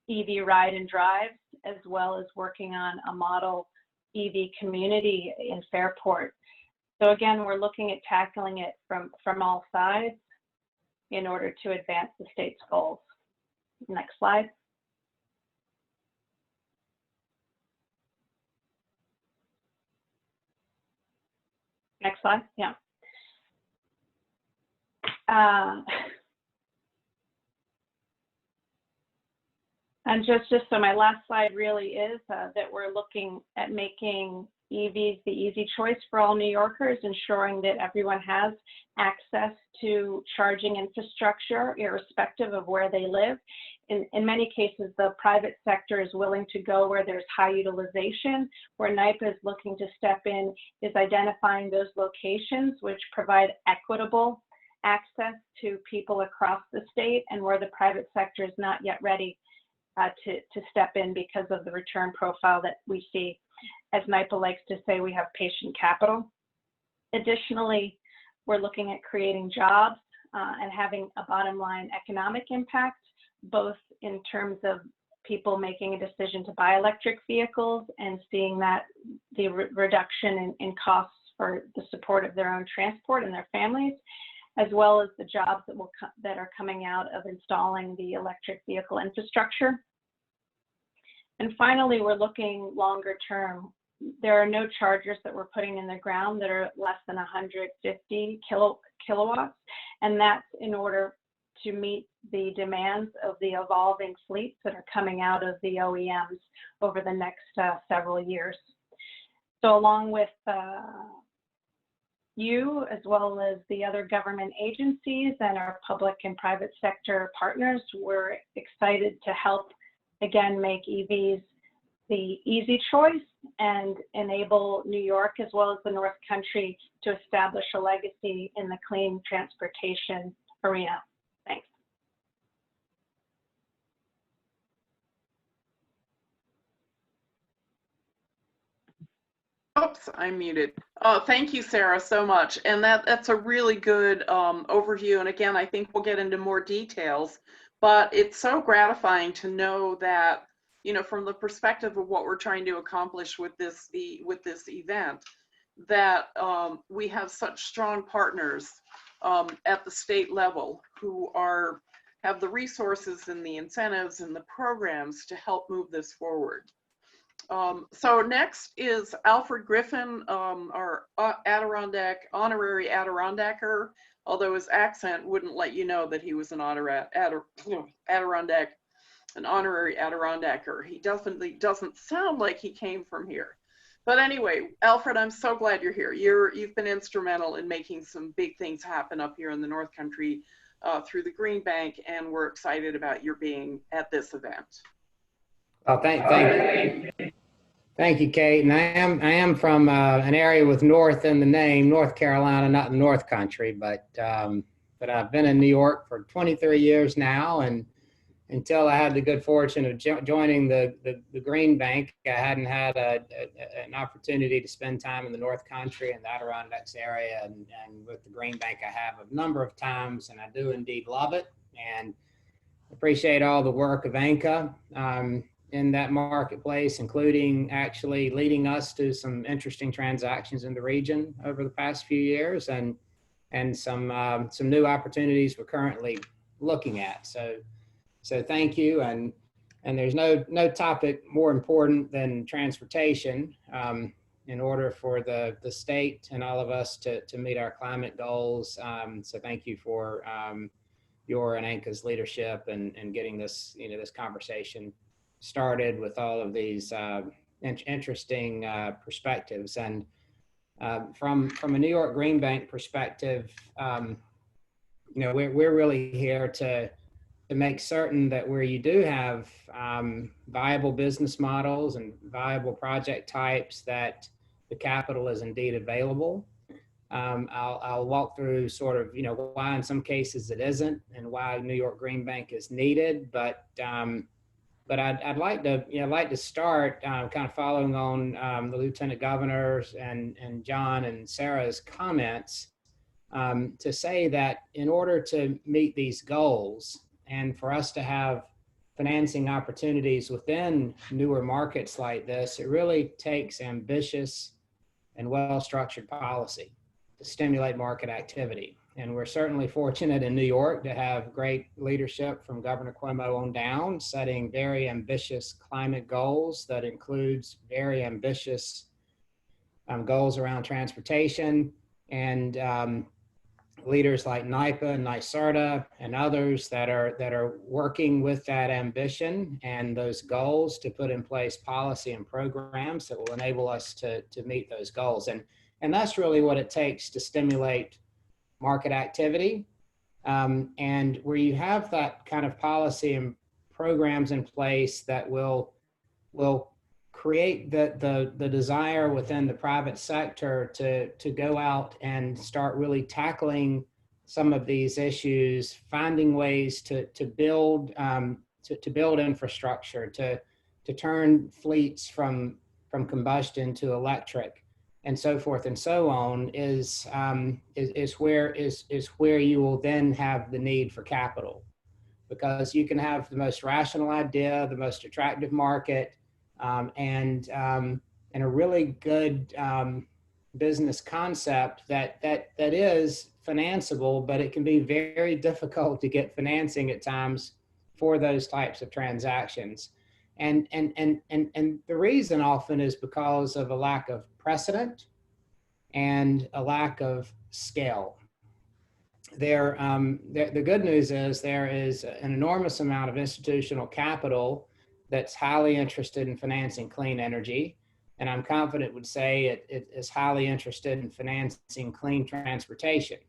EV ride and drives, as well as working on a model EV community in Fairport. So again, we're looking at tackling it from all sides in order to advance the state's goals. Next slide. Next slide, yeah. And just so my last slide really is that we're looking at making EVs the easy choice for all New Yorkers, ensuring that everyone has access to charging infrastructure, irrespective of where they live. In many cases, the private sector is willing to go where there's high utilization. Where NYPA is looking to step in is identifying those locations which provide equitable access to people across the state, and where the private sector is not yet ready to step in because of the return profile that we see. As NYPA likes to say, we have patient capital. Additionally, we're looking at creating jobs and having a bottom line economic impact, both in terms of people making a decision to buy electric vehicles and seeing that the reduction in costs for the support of their own transport and their families, as well as the jobs that are coming out of installing the electric vehicle infrastructure. And finally, we're looking longer term. There are no chargers that we're putting in the ground that are less than 150 kilowatts, and that's in order to meet the demands of the evolving fleets that are coming out of the OEMs over the next several years. So along with you, as well as the other government agencies and our public and private sector partners, we're excited to help, again, make EVs the easy choice and enable New York as well as the North Country to establish a legacy in the clean transportation arena. Thanks. Oops, I'm muted. Thank you, Sarah, so much. And that's a really good overview. And again, I think we'll get into more details, but it's so gratifying to know that, you know, from the perspective of what we're trying to accomplish with this event, that we have such strong partners at the state level who have the resources and the incentives and the programs to help move this forward. So next is Alfred Griffin, our Adirondack, honorary Adirondacker, although his accent wouldn't let you know that he was an Adirondack, an honorary Adirondacker. He definitely doesn't sound like he came from here. But anyway, Alfred, I'm so glad you're here. You've been instrumental in making some big things happen up here in the North Country through the Green Bank, and we're excited about your being at this event. Well, thank you, Kate. And I am from an area with North in the name, North Carolina, not the North Country, but I've been in New York for 23 years now, and until I had the good fortune of joining the Green Bank, I hadn't had an opportunity to spend time in the North Country and the Adirondacks area, and with the Green Bank I have a number of times, and I do indeed love it, and appreciate all the work of ANCA in that marketplace, including actually leading us to some interesting transactions in the region over the past few years, and some new opportunities we're currently looking at. So thank you, and there's no topic more important than transportation in order for the state and all of us to meet our climate goals. So thank you for your and ANCA's leadership and getting this this conversation started with all of these interesting perspectives. And from a New York Green Bank perspective, we're really here to make certain that where you do have viable business models and viable project types, that the capital is indeed available. I'll walk through sort of why in some cases it isn't and why New York Green Bank is needed, but I'd like to start kind of following on the Lieutenant Governor's and John and Sarah's comments to say that in order to meet these goals and for us to have financing opportunities within newer markets like this, it really takes ambitious and well-structured policy to stimulate market activity. And we're certainly fortunate in New York to have great leadership from Governor Cuomo on down, setting very ambitious climate goals that includes very ambitious goals around transportation. And leaders like NYPA, NYSERDA, and others that are working with that ambition and those goals to put in place policy and programs that will enable us to meet those goals. And that's really what it takes to stimulate market activity. And where you have that kind of policy and programs in place that will create the desire within the private sector to go out and start really tackling some of these issues, finding ways to build infrastructure, to turn fleets from combustion to electric, and so forth and so on, is where you will then have the need for capital, because you can have the most rational idea, the most attractive market, and a really good business concept that is financeable, but it can be very difficult to get financing at times for those types of transactions. And the reason often is because of a lack of precedent and a lack of scale. The good news is there is an enormous amount of institutional capital that's highly interested in financing clean energy. And I'm confident would say it is highly interested in financing clean transportation.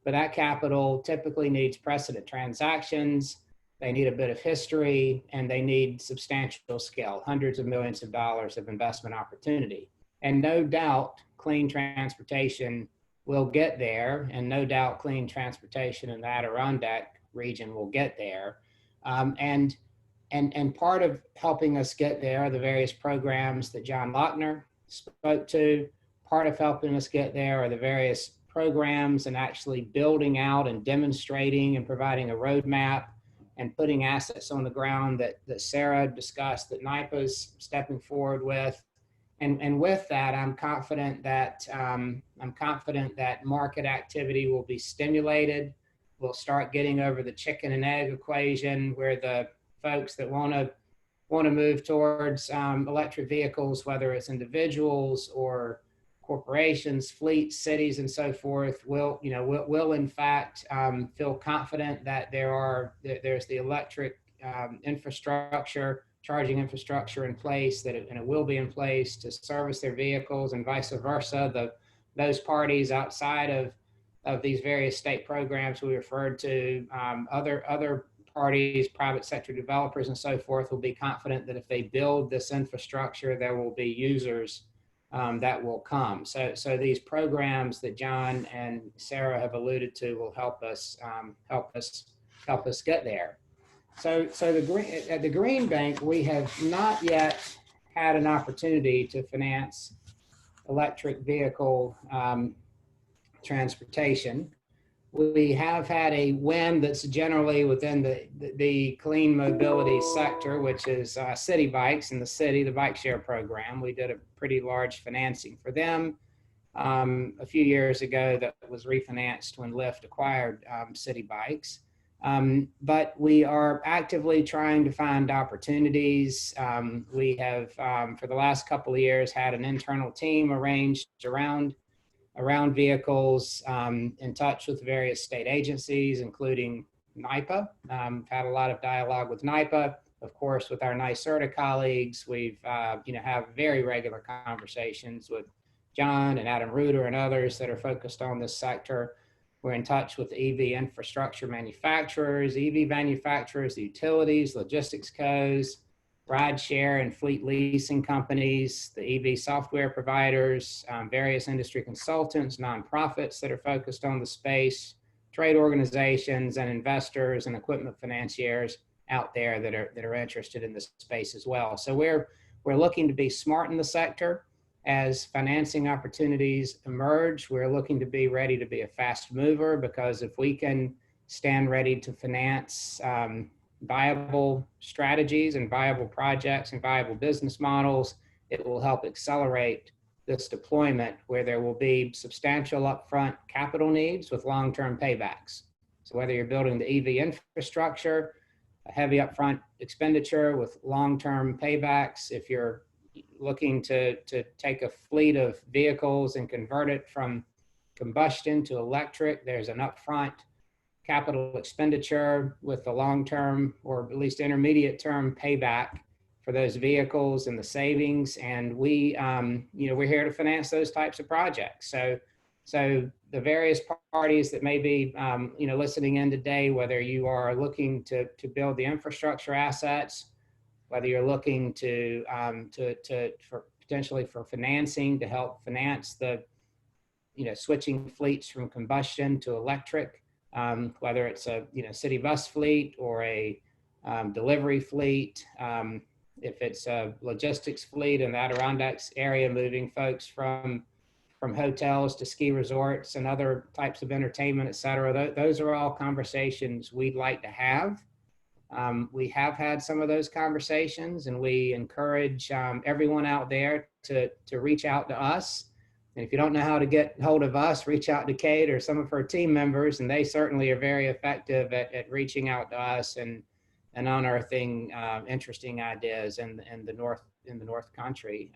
But that capital typically needs precedent transactions, they need a bit of history, and they need substantial scale, hundreds of millions of dollars of investment opportunity. And no doubt clean transportation will get there, and no doubt clean transportation in the Adirondack region will get there. And part of helping us get there are the various programs that John Lochner spoke to. Part of helping us get there are the various programs and actually building out and demonstrating and providing a roadmap and putting assets on the ground that Sarah discussed, that NYPA's stepping forward with. And with that, I'm confident that market activity will be stimulated. We'll start getting over the chicken and egg equation, where the folks that want to move towards electric vehicles, whether it's individuals or corporations, fleets, cities, and so forth, will in fact feel confident that there's the electric infrastructure, charging infrastructure in place, and it will be in place to service their vehicles, and vice versa. Those parties outside of these various state programs we referred to, other parties, private sector developers and so forth, will be confident that if they build this infrastructure, there will be users that will come. So these programs that John and Sarah have alluded to will help us get there. So at the Green Bank, we have not yet had an opportunity to finance electric vehicle transportation. We have had a win that's generally within the clean mobility sector, which is city bikes in the city, the bike share program. We did a pretty large financing for them a few years ago that was refinanced when Lyft acquired city bikes. But we are actively trying to find opportunities. We have, for the last couple of years, had an internal team arranged around vehicles, in touch with various state agencies, including NYPA. Had a lot of dialogue with NYPA, of course, with our NYSERDA colleagues. We've, have very regular conversations with John and Adam Reuter and others that are focused on this sector. We're in touch with EV infrastructure manufacturers, EV manufacturers, the utilities, logistics co's, ride share and fleet leasing companies, the EV software providers, various industry consultants, nonprofits that are focused on the space, trade organizations and investors and equipment financiers out there that are interested in this space as well. So we're looking to be smart in the sector. As financing opportunities emerge, we're looking to be ready to be a fast mover, because if we can stand ready to finance viable strategies and viable projects and viable business models, it will help accelerate this deployment, where there will be substantial upfront capital needs with long-term paybacks. So whether you're building the EV infrastructure, a heavy upfront expenditure with long-term paybacks, if you're looking to take a fleet of vehicles and convert it from combustion to electric, there's an upfront capital expenditure with the long-term or at least intermediate term payback for those vehicles and the savings. And we, we're here to finance those types of projects. So the various parties that may be, listening in today, whether you are looking to build the infrastructure assets, whether you're looking to for potentially for financing to help finance the, switching fleets from combustion to electric, whether it's a, city bus fleet or a delivery fleet, if it's a logistics fleet in the Adirondacks area, moving folks from hotels to ski resorts and other types of entertainment, et cetera. Those are all conversations we'd like to have. We have had some of those conversations, and we encourage everyone out there to reach out to us. And if you don't know how to get hold of us, reach out to Kate or some of her team members, and they certainly are very effective at reaching out to us and unearthing interesting ideas in the North Country.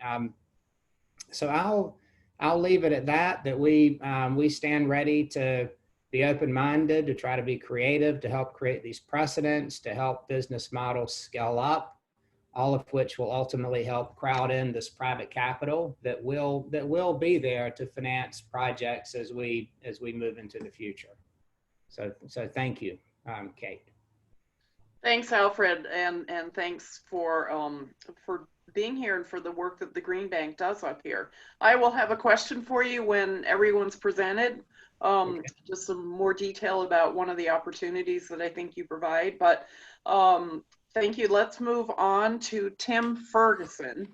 So I'll leave it at that we stand ready to be open-minded, to try to be creative, to help create these precedents, to help business models scale up, all of which will ultimately help crowd in this private capital that will be there to finance projects as we move into the future. So thank you, Kate. Thanks, Alfred, and thanks for being here and for the work that the Green Bank does up here. I will have a question for you when everyone's presented, okay. Just some more detail about one of the opportunities that I think you provide, but thank you. Let's move on to Tim Ferguson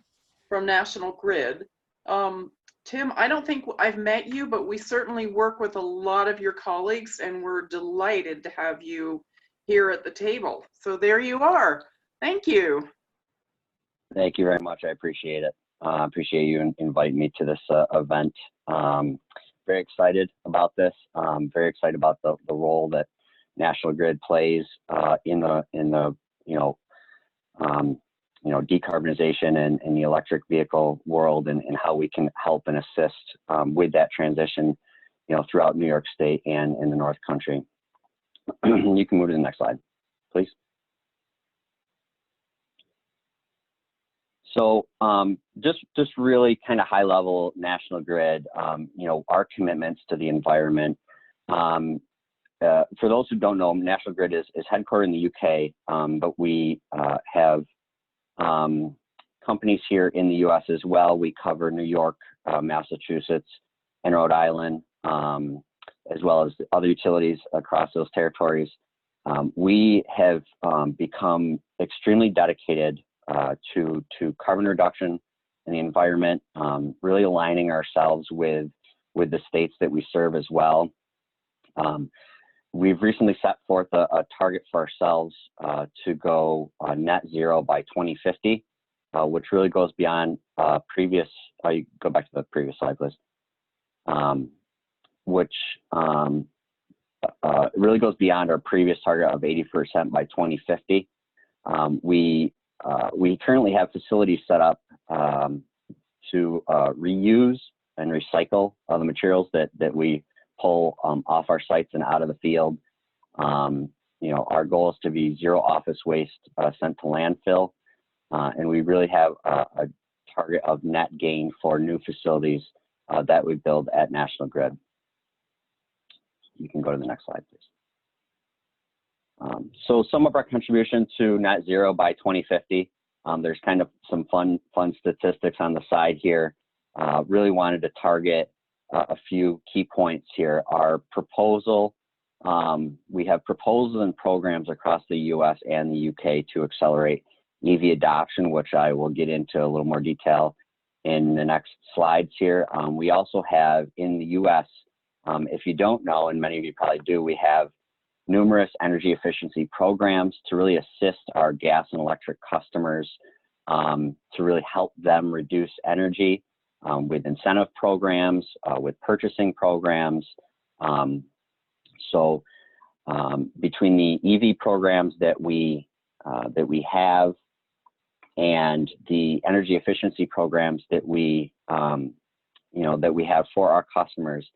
from National Grid. Tim, I don't think I've met you, but we certainly work with a lot of your colleagues, and we're delighted to have you here at the table. So there you are. Thank you. Thank you very much. I appreciate it. Appreciate you inviting me to this event. Very excited about this. Very excited about the role that National Grid plays in the decarbonization and the electric vehicle world, and how we can help and assist with that transition, throughout New York State and in the North Country. You can move to the next slide, please. So just really kind of high level National Grid, our commitments to the environment. For those who don't know, National Grid is headquartered in the UK, but we have companies here in the US as well. We cover New York, Massachusetts, and Rhode Island, as well as other utilities across those territories. We have become extremely dedicated to carbon reduction and the environment, really aligning ourselves with the states that we serve as well. We've recently set forth a target for ourselves to go net zero by 2050, which really goes beyond previous. You go back to the previous slide, please. Which really goes beyond our previous target of 80% by 2050. We currently have facilities set up to reuse and recycle the materials that we pull off our sites and out of the field. Our goal is to be zero office waste sent to landfill, and we really have a target of net gain for new facilities that we build at National Grid. You can go to the next slide, please. So some of our contribution to net zero by 2050, there's kind of some fun statistics on the side here. Really wanted to target a few key points here. Our proposal, we have proposals and programs across the US and the UK to accelerate EV adoption, which I will get into a little more detail in the next slides here. We also have in the US, if you don't know, and many of you probably do, we have numerous energy efficiency programs to really assist our gas and electric customers, to really help them reduce energy with incentive programs, with purchasing programs. So between the EV programs that we have and the energy efficiency programs that we have for our customers,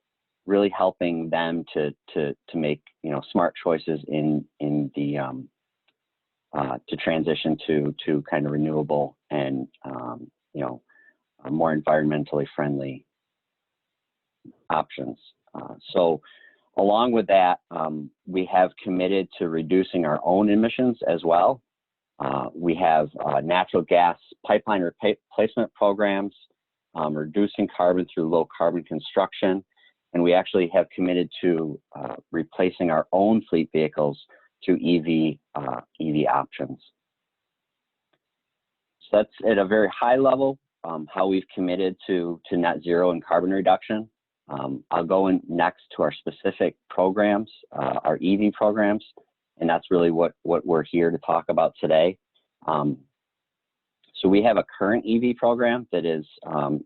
really helping them to make, you know, smart choices in the to transition to kind of renewable and you know, more environmentally friendly options. So along with that, we have committed to reducing our own emissions as well. We have natural gas pipeline replacement programs, reducing carbon through low carbon construction, and we actually have committed to replacing our own fleet vehicles to EV options. So that's at a very high level how we've committed to net zero and carbon reduction. I'll go in next to our specific programs, our EV programs, and that's really what we're here to talk about today. So we have a current EV program that is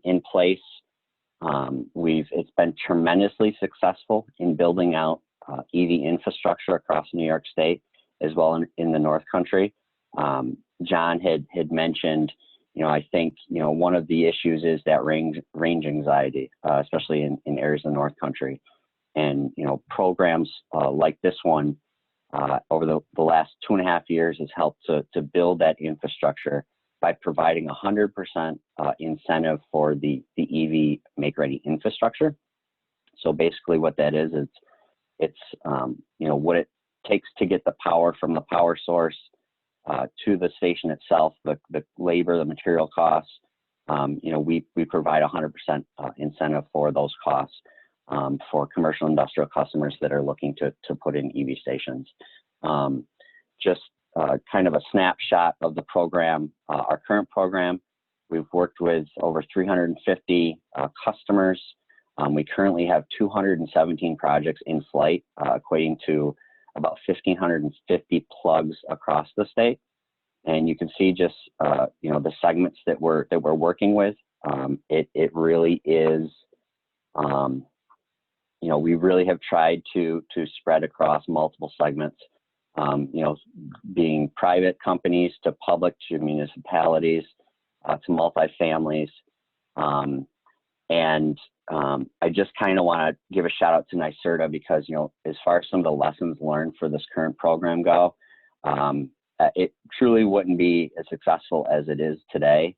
in place. It's been tremendously successful in building out EV infrastructure across New York State as well in the North Country. John had mentioned, you know, I think, you know, one of the issues is that range anxiety, especially in areas of the North Country. And, you know, programs like this one over the last 2.5 years has helped to build that infrastructure by providing 100% incentive for the EV make-ready infrastructure. So basically what that is, it's you know, what it takes to get the power from the power source to the station itself, the labor, the material costs. You know, we provide 100% incentive for those costs for commercial industrial customers that are looking to put in EV stations. Just kind of a snapshot of the program, our current program. We've worked with over 350 customers. We currently have 217 projects in flight, equating to about 1,550 plugs across the state. And you can see just you know, the segments that we're working with. It really is, you know, we really have tried to spread across multiple segments. You know, being private companies to public to municipalities to multifamilies. And I just kind of want to give a shout out to NYSERDA because, you know, as far as some of the lessons learned for this current program go, it truly wouldn't be as successful as it is today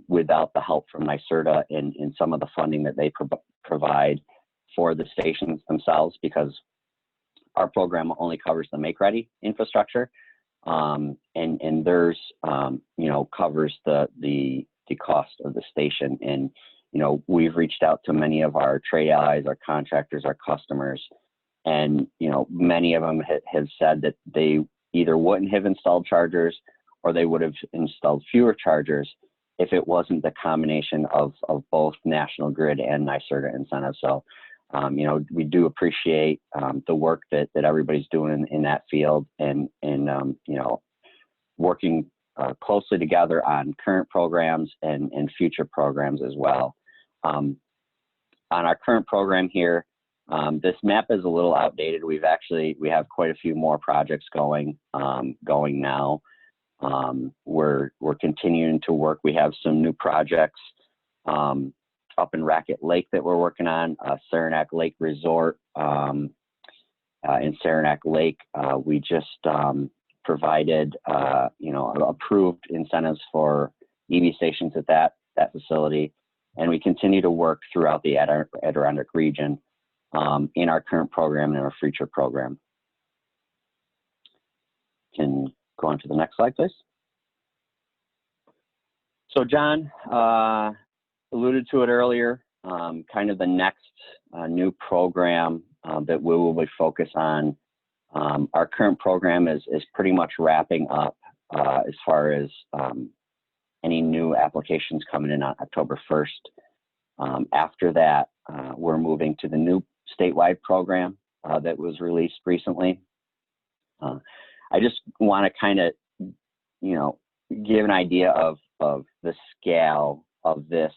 without the help from NYSERDA in some of the funding that they provide for the stations themselves, because our program only covers the make-ready infrastructure, and theirs, you know, covers the cost of the station. And you know, we've reached out to many of our trade allies, our contractors, our customers, and you know, many of them have said that they either wouldn't have installed chargers or they would have installed fewer chargers if it wasn't the combination of both National Grid and NYSERDA incentives. So, you know, we do appreciate the work that everybody's doing in that field, and you know, working closely together on current programs and future programs as well. On our current program here, this map is a little outdated. We have quite a few more projects going now. We're continuing to work. We have some new projects up in Racket Lake that we're working on, Saranac Lake Resort. In Saranac Lake, we just provided, you know, approved incentives for EV stations at that facility. And we continue to work throughout the Adirondack region in our current program and our future program. Can go on to the next slide, please. So John alluded to it earlier, kind of the next new program that we will be focused on. Our current program is pretty much wrapping up as far as any new applications coming in on October 1st. After that, we're moving to the new statewide program that was released recently. I just want to kind of, you know, give an idea of the scale of this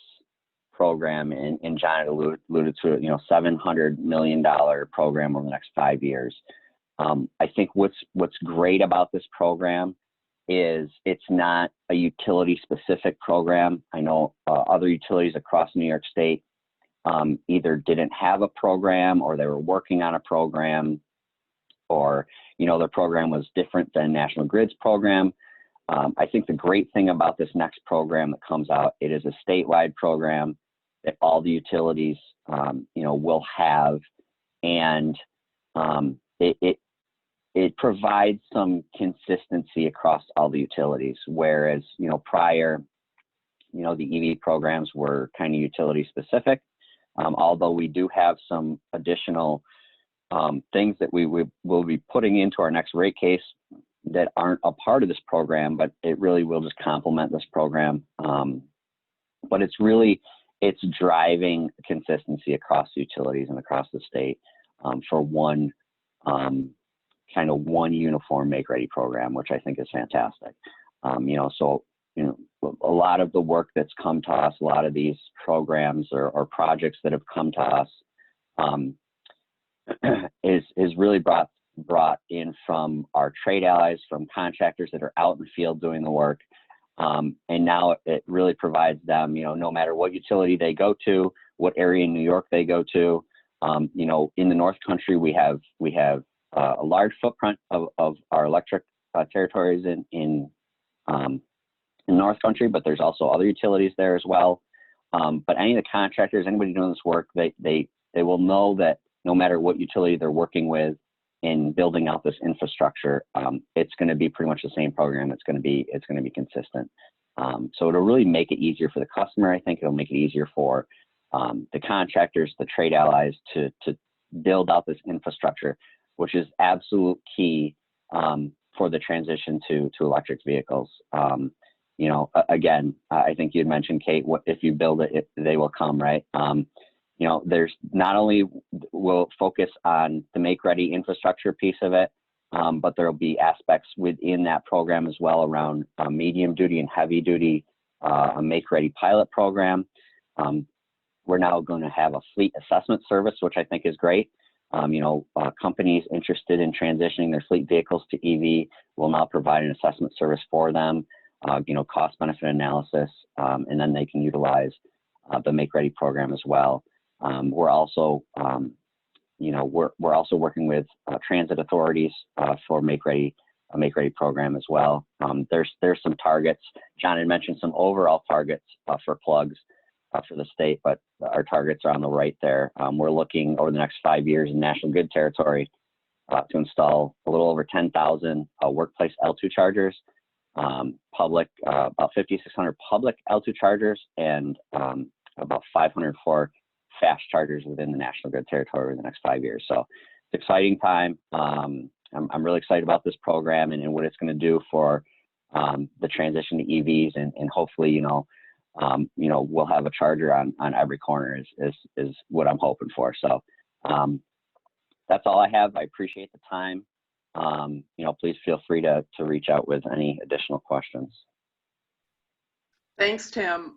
program, and John alluded to it, you know, $700 million program over the next 5 years. I think what's great about this program is it's not a utility specific program. I know other utilities across New York State either didn't have a program, or they were working on a program, or, you know, their program was different than National Grid's program. I think the great thing about this next program that comes out, it is a statewide program that all the utilities, you know, will have, and it provides some consistency across all the utilities. Whereas, you know, prior, you know, the EV programs were kind of utility specific. Although we do have some additional things that we will be putting into our next rate case that aren't a part of this program, but it really will just complement this program. But it's driving consistency across utilities and across the state for one kind of one uniform make-ready program, which I think is fantastic. You know, so, you know, a lot of the work that's come to us, a lot of these programs or projects that have come to us is really brought in from our trade allies, from contractors that are out in the field doing the work. And now it really provides them, you know, no matter what utility they go to, what area in New York they go to, you know, in the North Country, we have a large footprint of our electric territories in North Country, but there's also other utilities there as well. But any of the contractors, anybody doing this work, they will know that no matter what utility they're working with in building out this infrastructure, it's going to be pretty much the same program. It's going to be consistent. So it'll really make it easier for the customer. I think it'll make it easier for the contractors, the trade allies to build out this infrastructure, which is absolute key for the transition to electric vehicles. You know, again, I think you'd mentioned, Kate, if you build it, they will come, right? You know, there's not only will focus on the make-ready infrastructure piece of it, but there will be aspects within that program as well around medium duty and heavy duty, a make-ready pilot program. We're now going to have a fleet assessment service, which I think is great. You know, companies interested in transitioning their fleet vehicles to EV will now provide an assessment service for them, you know, cost benefit analysis, and then they can utilize the make-ready program as well. We're also, you know, we're also working with transit authorities for a make-ready program as well. There's some targets. John had mentioned some overall targets for plugs for the state, but our targets are on the right there. We're looking over the next 5 years in National Grid territory to install a little over 10,000 workplace L2 chargers, public, about 5,600 public L2 chargers, and about 504 fast chargers within the National Grid territory in the next 5 years. So it's an exciting time. I'm really excited about this program and what it's going to do for the transition to EVs, and hopefully, you know, we'll have a charger on every corner is what I'm hoping for. So that's all I have. I appreciate the time. You know, please feel free to reach out with any additional questions. Thanks, Tim.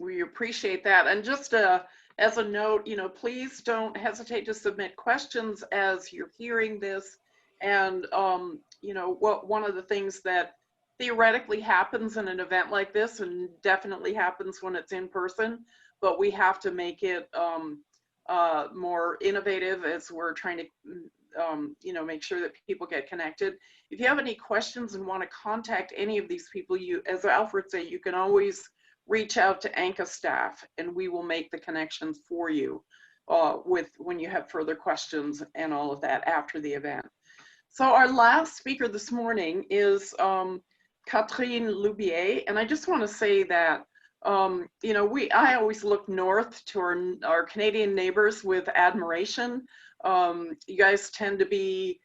We appreciate that. And just as a note, you know, please don't hesitate to submit questions as you're hearing this. And, you know, one of the things that theoretically happens in an event like this, and definitely happens when it's in person, but we have to make it more innovative as we're trying to, you know, make sure that people get connected. If you have any questions and want to contact any of these people, as Alfred said, you can always reach out to ANCA staff and we will make the connections for you when you have further questions and all of that after the event. So our last speaker this morning is Catherine Loubier, and I just want to say that you know, I always look north to our Canadian neighbors with admiration. You guys tend to be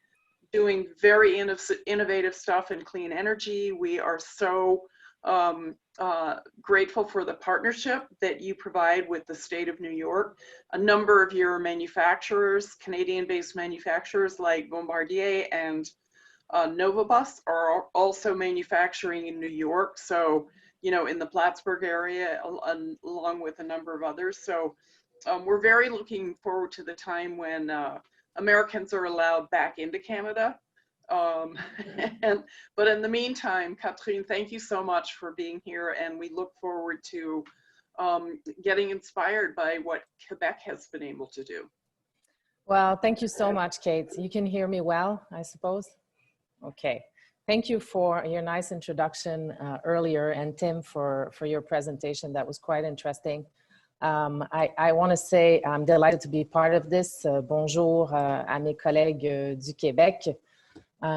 doing very innovative stuff in clean energy. We are so grateful for the partnership that you provide with the state of New York. A number of your manufacturers, Canadian-based manufacturers like Bombardier and Novabus are also manufacturing in New York. So, you know, in the Plattsburgh area, along with a number of others. So we're very looking forward to the time when Americans are allowed back into Canada. But in the meantime, Catherine, thank you so much for being here, and we look forward to getting inspired by what Quebec has been able to do. Well, thank you so much, Kate. You can hear me well, I suppose? Okay. Thank you for your nice introduction earlier, and Tim for your presentation. That was quite interesting. I want to say I'm delighted to be part of this. Bonjour à mes collègues du Québec.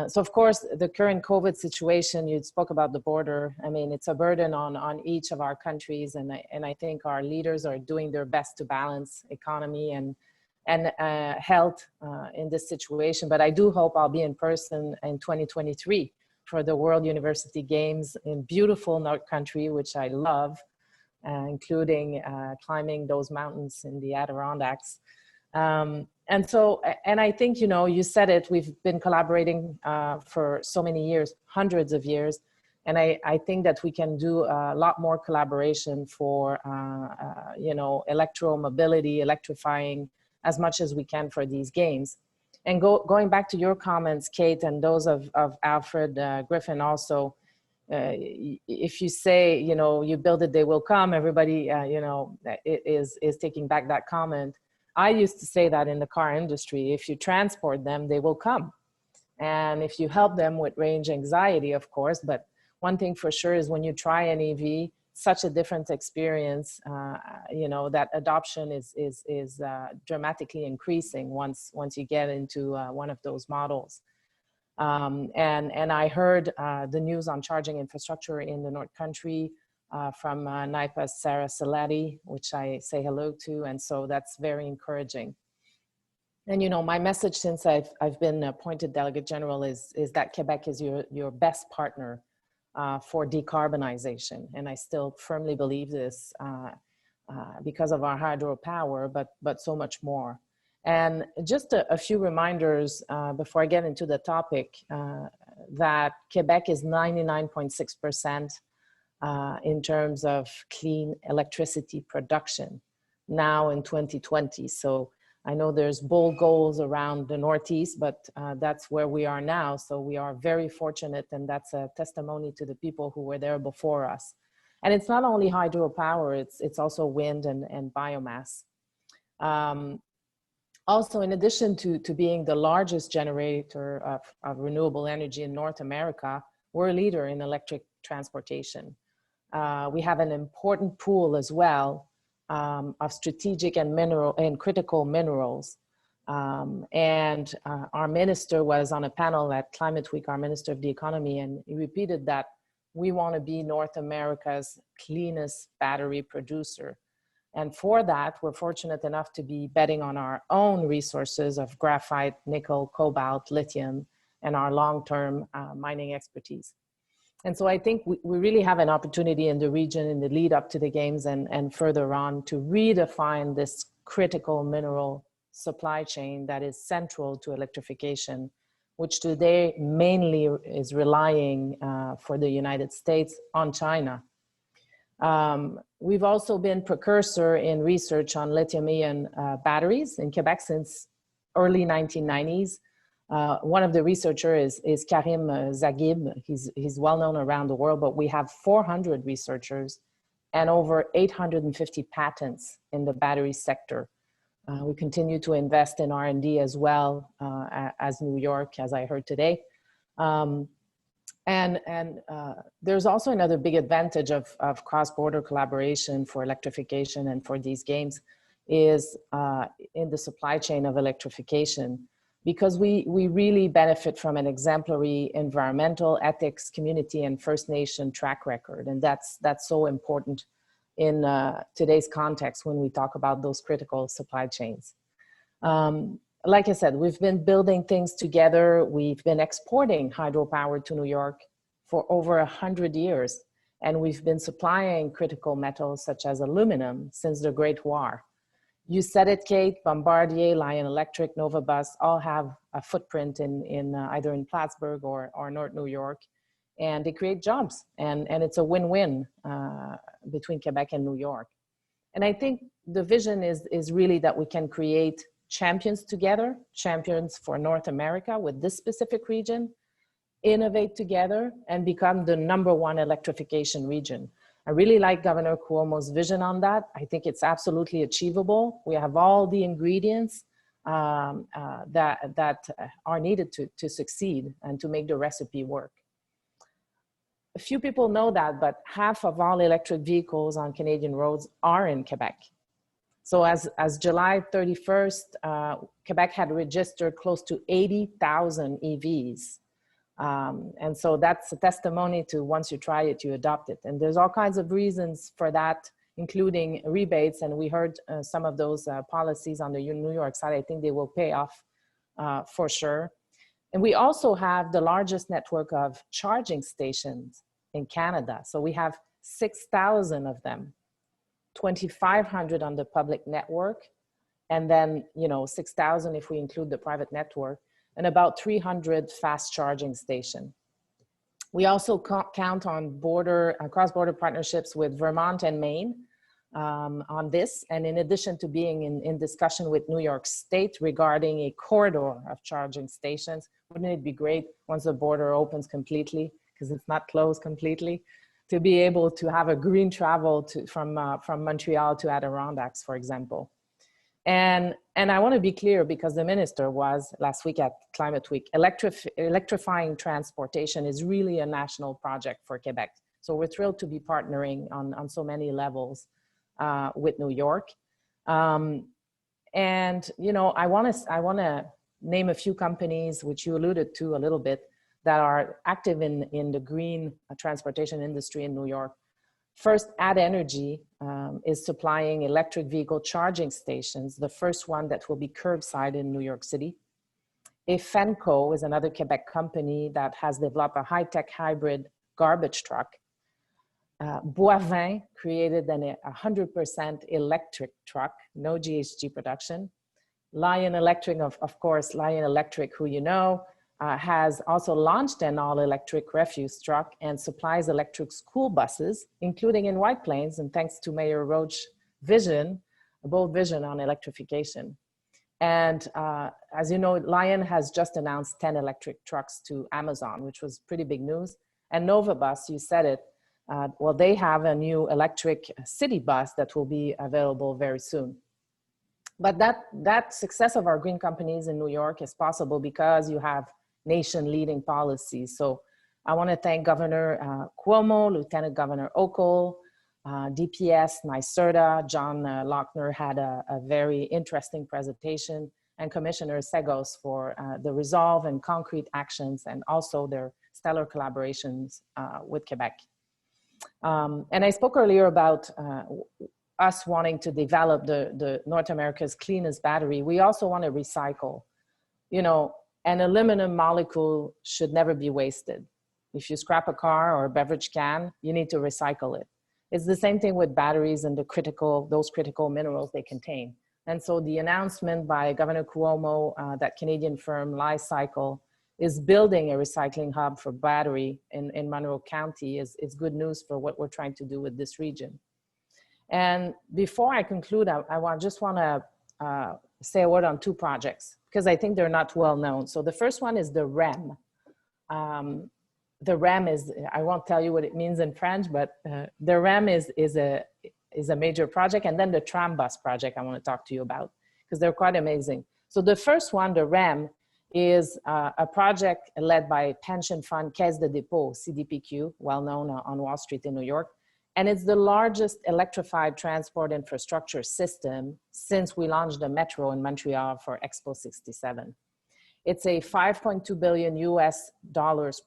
So of course, the current COVID situation, you spoke about the border. I mean, it's a burden on each of our countries, and I think our leaders are doing their best to balance economy and health in this situation. But I do hope I'll be in person in 2023 for the World University Games in beautiful North Country, which I love, including climbing those mountains in the Adirondacks. And I think, you know, you said it, we've been collaborating for so many years, hundreds of years. And I think that we can do a lot more collaboration for, you know, electromobility, electrifying as much as we can for these games. And going back to your comments, Kate, and those of Alfred, Griffin also, if you say, you know, you build it, they will come, everybody, you know, is taking back that comment. I used to say that in the car industry, if you transport them, they will come. And if you help them with range anxiety, of course, but one thing for sure is when you try an EV, such a different experience, you know, that adoption is dramatically increasing once you get into one of those models. And I heard the news on charging infrastructure in the North Country from NYPA's Sarah Salati, which I say hello to, and so that's very encouraging. And you know, my message since I've been appointed Delegate General is that Quebec is your best partner for decarbonization, and I still firmly believe this because of our hydropower, but so much more. And just a few reminders before I get into the topic, that Quebec is 99.6% in terms of clean electricity production now in 2020. So I know there's bold goals around the Northeast, but that's where we are now. So we are very fortunate, and that's a testimony to the people who were there before us. And it's not only hydropower, it's also wind and biomass. Also, in addition to being the largest generator of renewable energy in North America, we're a leader in electric transportation. We have an important pool as well of strategic and critical minerals. And our minister was on a panel at Climate Week, our Minister of the Economy, and he repeated that we want to be North America's cleanest battery producer. And for that, we're fortunate enough to be betting on our own resources of graphite, nickel, cobalt, lithium, and our long-term mining expertise. And so I think we really have an opportunity in the region in the lead up to the games and further on to redefine this critical mineral supply chain that is central to electrification, which today mainly is relying for the United States on China. We've also been precursor in research on lithium-ion batteries in Quebec since early 1990s. One of the researchers is Karim Zaghib. He's well known around the world, but we have 400 researchers and over 850 patents in the battery sector. We continue to invest in R&D as well as New York, as I heard today. And there's also another big advantage of cross-border collaboration for electrification and for these games is in the supply chain of electrification, because we really benefit from an exemplary environmental, ethics, community, and First Nation track record. And that's so important in today's context when we talk about those critical supply chains. Like I said, we've been building things together. We've been exporting hydropower to New York for over 100 years. And we've been supplying critical metals such as aluminum since the Great War. You said it, Kate, Bombardier, Lion Electric, Nova Bus all have a footprint in either in Plattsburgh or North New York. And they create jobs. And it's a win-win between Quebec and New York. And I think the vision is really that we can create champions together, champions for North America with this specific region, innovate together, and become the #1 electrification region. I really like Governor Cuomo's vision on that. I think it's absolutely achievable. We have all the ingredients that are needed to succeed and to make the recipe work. A few people know that, but half of all electric vehicles on Canadian roads are in Quebec. So as July 31st, Quebec had registered close to 80,000 EVs. And so that's a testimony to once you try it, you adopt it. And there's all kinds of reasons for that, including rebates. And we heard some of those policies on the New York side. I think they will pay off for sure. And we also have the largest network of charging stations in Canada. So we have 6,000 of them, 2,500 on the public network, and then 6,000 if we include the private network, and about 300 fast charging stations. We also count on cross-border partnerships with Vermont and Maine on this. And in addition to being in discussion with New York State regarding a corridor of charging stations, wouldn't it be great once the border opens completely, because it's not closed completely, to be able to have a green travel from Montreal to Adirondacks, for example. And I want to be clear, because the minister was last week at Climate Week, electrifying transportation is really a national project for Quebec. So we're thrilled to be partnering on so many levels with New York. And, I want to name a few companies, which you alluded to a little bit, that are active in the green transportation industry in New York. First, Ad Energy is supplying electric vehicle charging stations, the first one that will be curbside in New York City. Efenco is another Quebec company that has developed a high-tech hybrid garbage truck. Boivin created a 100% electric truck, no GHG production. Lion Electric, of course, Lion Electric, who you know, has also launched an all-electric refuse truck and supplies electric school buses, including in White Plains, and thanks to Mayor Roach's vision, a bold vision on electrification. And as you know, Lion has just announced 10 electric trucks to Amazon, which was pretty big news. And Nova Bus, you said it, well, they have a new electric city bus that will be available very soon. But that success of our green companies in New York is possible because you have nation-leading policies. So I want to thank Governor Cuomo, Lieutenant Governor Hochul, DPS, NYSERDA. John Lochner had a very interesting presentation, and Commissioner Segos for the resolve and concrete actions, and also their stellar collaborations with Quebec. And I spoke earlier about us wanting to develop the North America's cleanest battery. We also want to recycle. An aluminum molecule should never be wasted. If you scrap a car or a beverage can, you need to recycle it. It's the same thing with batteries and those critical minerals they contain. And so the announcement by Governor Cuomo that Canadian firm Li-Cycle is building a recycling hub for battery in Monroe County is good news for what we're trying to do with this region. And before I conclude, I just want to say a word on two projects, because I think they're not well known. So the first one is the REM. The REM is, I won't tell you what it means in French, but the REM is a major project. And then the tram bus project I want to talk to you about, because they're quite amazing. So the first one, the REM, is a project led by pension fund Caisse de Dépôt, CDPQ, well known on Wall Street in New York. And it's the largest electrified transport infrastructure system since we launched the metro in Montreal for Expo 67. It's a $5.2 billion US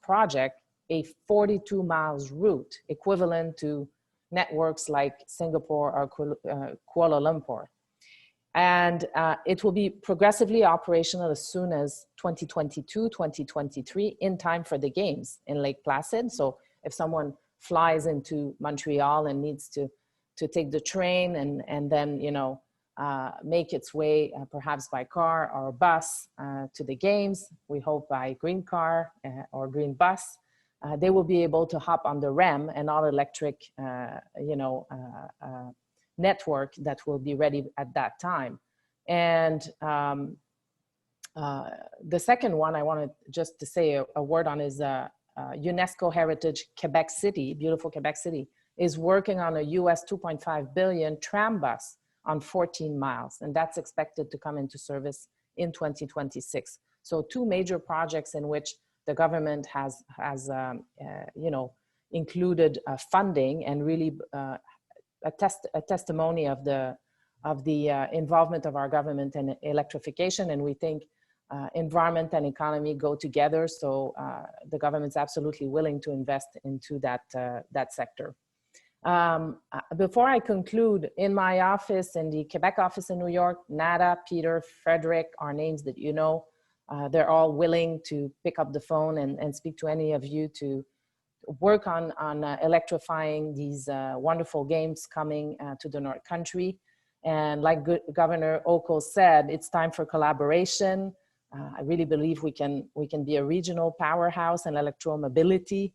project, a 42 miles route, equivalent to networks like Singapore or Kuala Lumpur. And it will be progressively operational as soon as 2022, 2023, in time for the games in Lake Placid. So if someone flies into Montreal and needs to take the train and then, make its way perhaps by car or bus to the games, we hope by green car or green bus, they will be able to hop on the REM, an all-electric, network that will be ready at that time. And the second one I wanted just to say a word on is UNESCO Heritage Quebec City, beautiful Quebec City. is working on a US 2.5 billion tram bus on 14 miles, and that's expected to come into service in 2026. So two major projects in which the government has included funding, and really a testimony of the involvement of our government in electrification. And we think environment and economy go together. So the government's absolutely willing to invest into that sector. Before I conclude, in my office, in the Quebec office in New York, Nada, Peter, Frederick are names that you know. They're all willing to pick up the phone and speak to any of you to work on electrifying these wonderful games coming to the North Country. And like Governor Hochul said, it's time for collaboration. I really believe we can be a regional powerhouse in electromobility.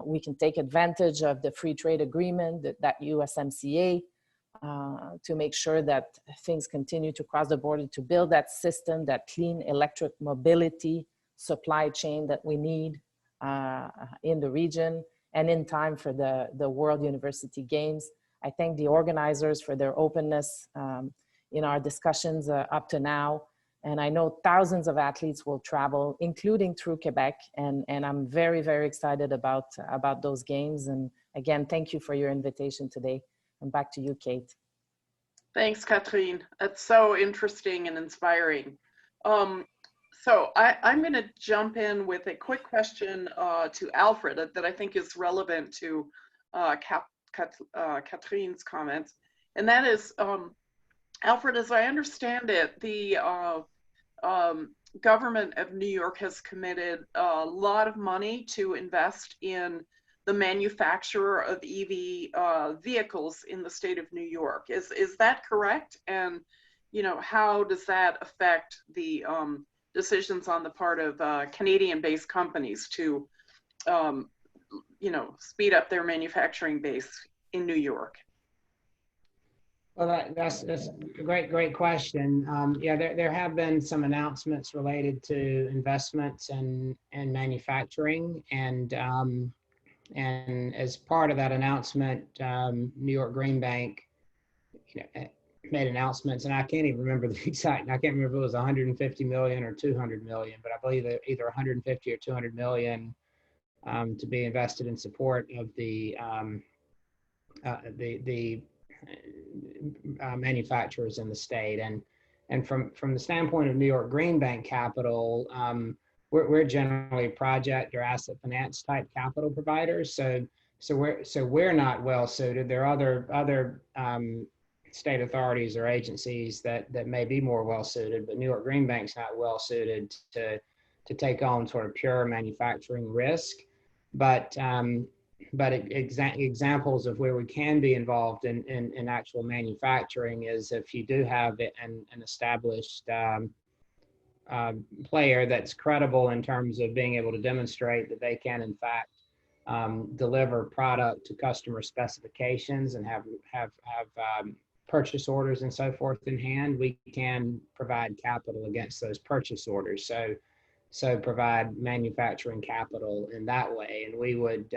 We can take advantage of the free trade agreement, that USMCA, to make sure that things continue to cross the border, to build that system, that clean electric mobility supply chain that we need in the region and in time for the World University Games. I thank the organizers for their openness in our discussions up to now. And I know thousands of athletes will travel, including through Quebec. And I'm very, very excited about those games. And again, thank you for your invitation today. And back to you, Kate. Thanks, Catherine. That's so interesting and inspiring. So I'm going to jump in with a quick question to Alfred that I think is relevant to Catherine's comments. And that is, Alfred, as I understand it, the government of New York has committed a lot of money to invest in the manufacturer of EV vehicles in the state of New York. Is that correct? And, you know, how does that affect the decisions on the part of Canadian-based companies to, you know, speed up their manufacturing base in New York? Well, that's a great question. Yeah, there have been some announcements related to investments and manufacturing, and as part of that announcement, New York Green Bank made announcements, and I can't even remember the exact. I can't remember if it was 150 million or 200 million, but I believe that either 150 or 200 million to be invested in support of the manufacturers in the state. And from the standpoint of New York Green Bank capital, we're generally project or asset finance type capital providers. So we're not well suited. There are other state authorities or agencies that may be more well suited, but New York Green Bank's not well suited to take on sort of pure manufacturing risk. But examples of where we can be involved in actual manufacturing is if you do have an established player that's credible in terms of being able to demonstrate that they can in fact deliver product to customer specifications and have purchase orders and so forth in hand, we can provide capital against those purchase orders. So provide manufacturing capital in that way. And we would,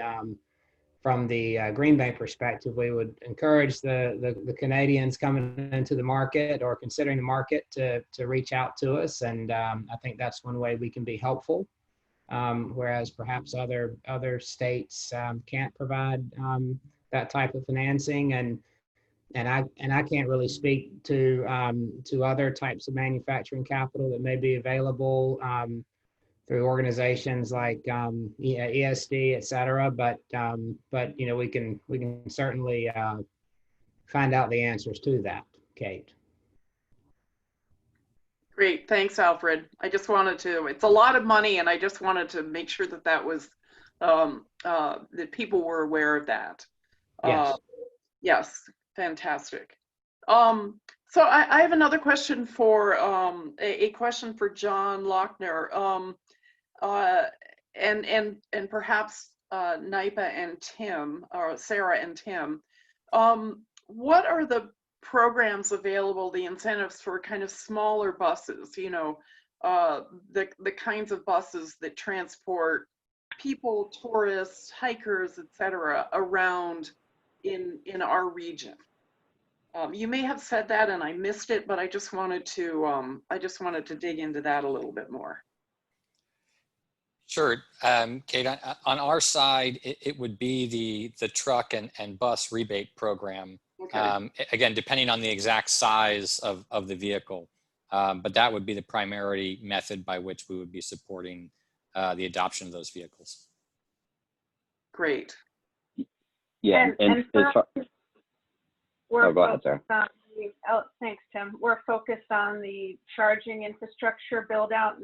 from the Green Bank perspective, we would encourage the Canadians coming into the market or considering the market to reach out to us. And I think that's one way we can be helpful. Whereas perhaps other states can't provide that type of financing. And I can't really speak to other types of manufacturing capital that may be available through organizations like ESD, et cetera. But you know, we can certainly find out the answers to that, Kate. Great, thanks, Alfred. I just wanted to, it's a lot of money, and I just wanted to make sure that that was, that people were aware of that. Yes. Yes, fantastic. So I have another question for, a question for John Lochner, and perhaps NYPA and Tim, or Sarah and Tim. What are the programs available, the incentives for kind of smaller buses, you know, the kinds of buses that transport people, tourists, hikers, etc., around in our region? You may have said that and I missed it, but I just wanted to dig into that a little bit more. Sure, Kate. On our side, it would be the truck and bus rebate program. Okay. Again, depending on the exact size of the vehicle, but that would be the primary method by which we would be supporting the adoption of those vehicles. Great. Yeah, and we're go ahead, Sarah. Thanks, Tim. We're focused on the charging infrastructure build out.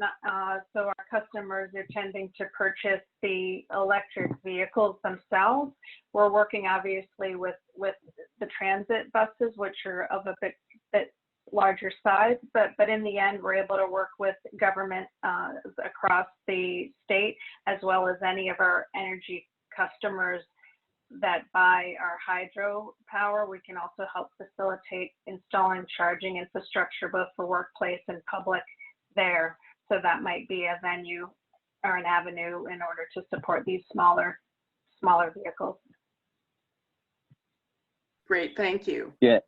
So our customers are tending to purchase the electric vehicles themselves. We're working obviously with the transit buses, which are of a bit larger size, but in the end, we're able to work with government across the state, as well as any of our energy customers that buy our hydro power. We can also help facilitate installing charging infrastructure, both for workplace and public there. So that might be a venue or an avenue in order to support these smaller vehicles. Great, thank you. Yeah,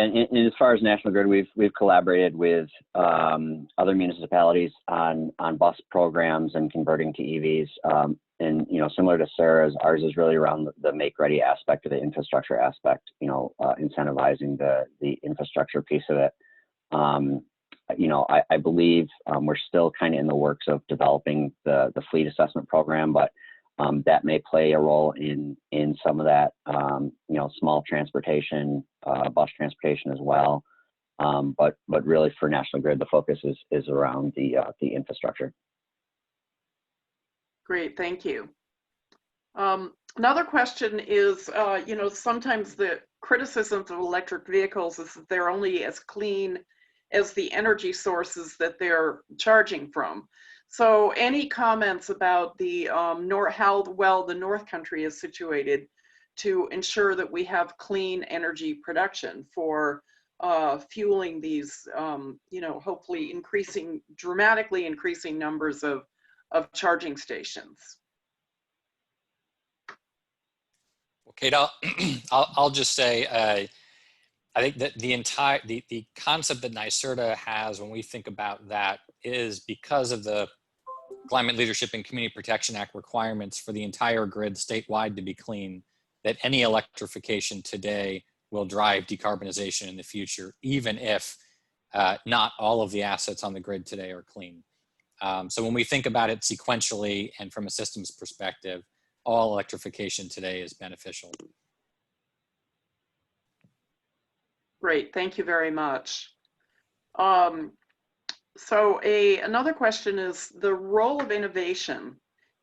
and as far as National Grid, we've collaborated with other municipalities on bus programs and converting to EVs. And similar to Sarah's, ours is really around the make-ready aspect of the infrastructure aspect. Incentivizing the infrastructure piece of it. I believe we're still kind of in the works of developing the fleet assessment program, but that may play a role in some of that. Small transportation, bus transportation as well. But really for National Grid, the focus is around the infrastructure. Great, thank you. Another question is, sometimes the criticisms of electric vehicles is that they're only as clean as the energy sources that they're charging from. So any comments about the how well the North Country is situated to ensure that we have clean energy production for fueling these, hopefully dramatically increasing numbers of charging stations? Well, Kate, I'll just say, I think that the concept that NYSERDA has when we think about that is because of the Climate Leadership and Community Protection Act requirements for the entire grid statewide to be clean, that any electrification today will drive decarbonization in the future, even if not all of the assets on the grid today are clean. So when we think about it sequentially and from a systems perspective, all electrification today is beneficial. Great, thank you very much. So another question is the role of innovation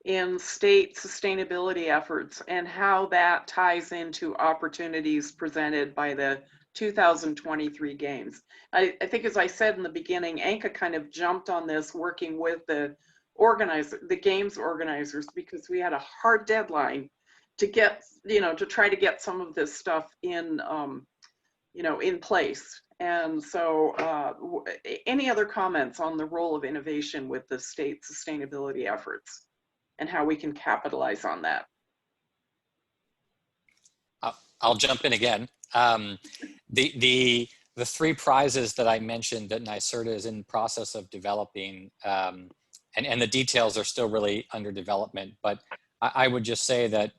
in state sustainability efforts and how that ties into opportunities presented by the 2023 games. I think, as I said in the beginning, ANCA kind of jumped on this working with the games organizers, because we had a hard deadline to get, to try to get some of this stuff in, in place. And so any other comments on the role of innovation with the state sustainability efforts and how we can capitalize on that? I'll jump in again. The three prizes that I mentioned that NYSERDA is in the process of developing, and the details are still really under development, but I would just say that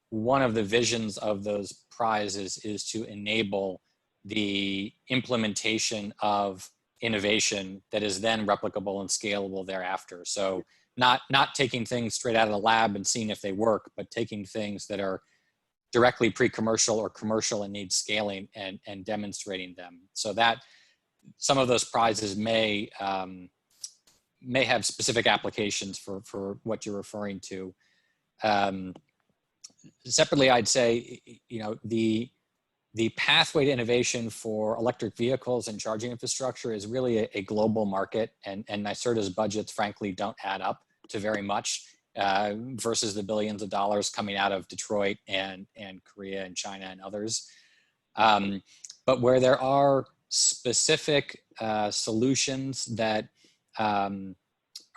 one of the visions of those prizes is to enable the implementation of innovation that is then replicable and scalable thereafter. So not taking things straight out of the lab and seeing if they work, but taking things that are directly pre-commercial or commercial and need scaling and demonstrating them. So that some of those prizes may have specific applications for what you're referring to. Separately, I'd say, the pathway to innovation for electric vehicles and charging infrastructure is really a global market, and NYSERDA's budgets, frankly, don't add up to very much versus the billions of dollars coming out of Detroit and Korea and China and others. But where there are specific solutions that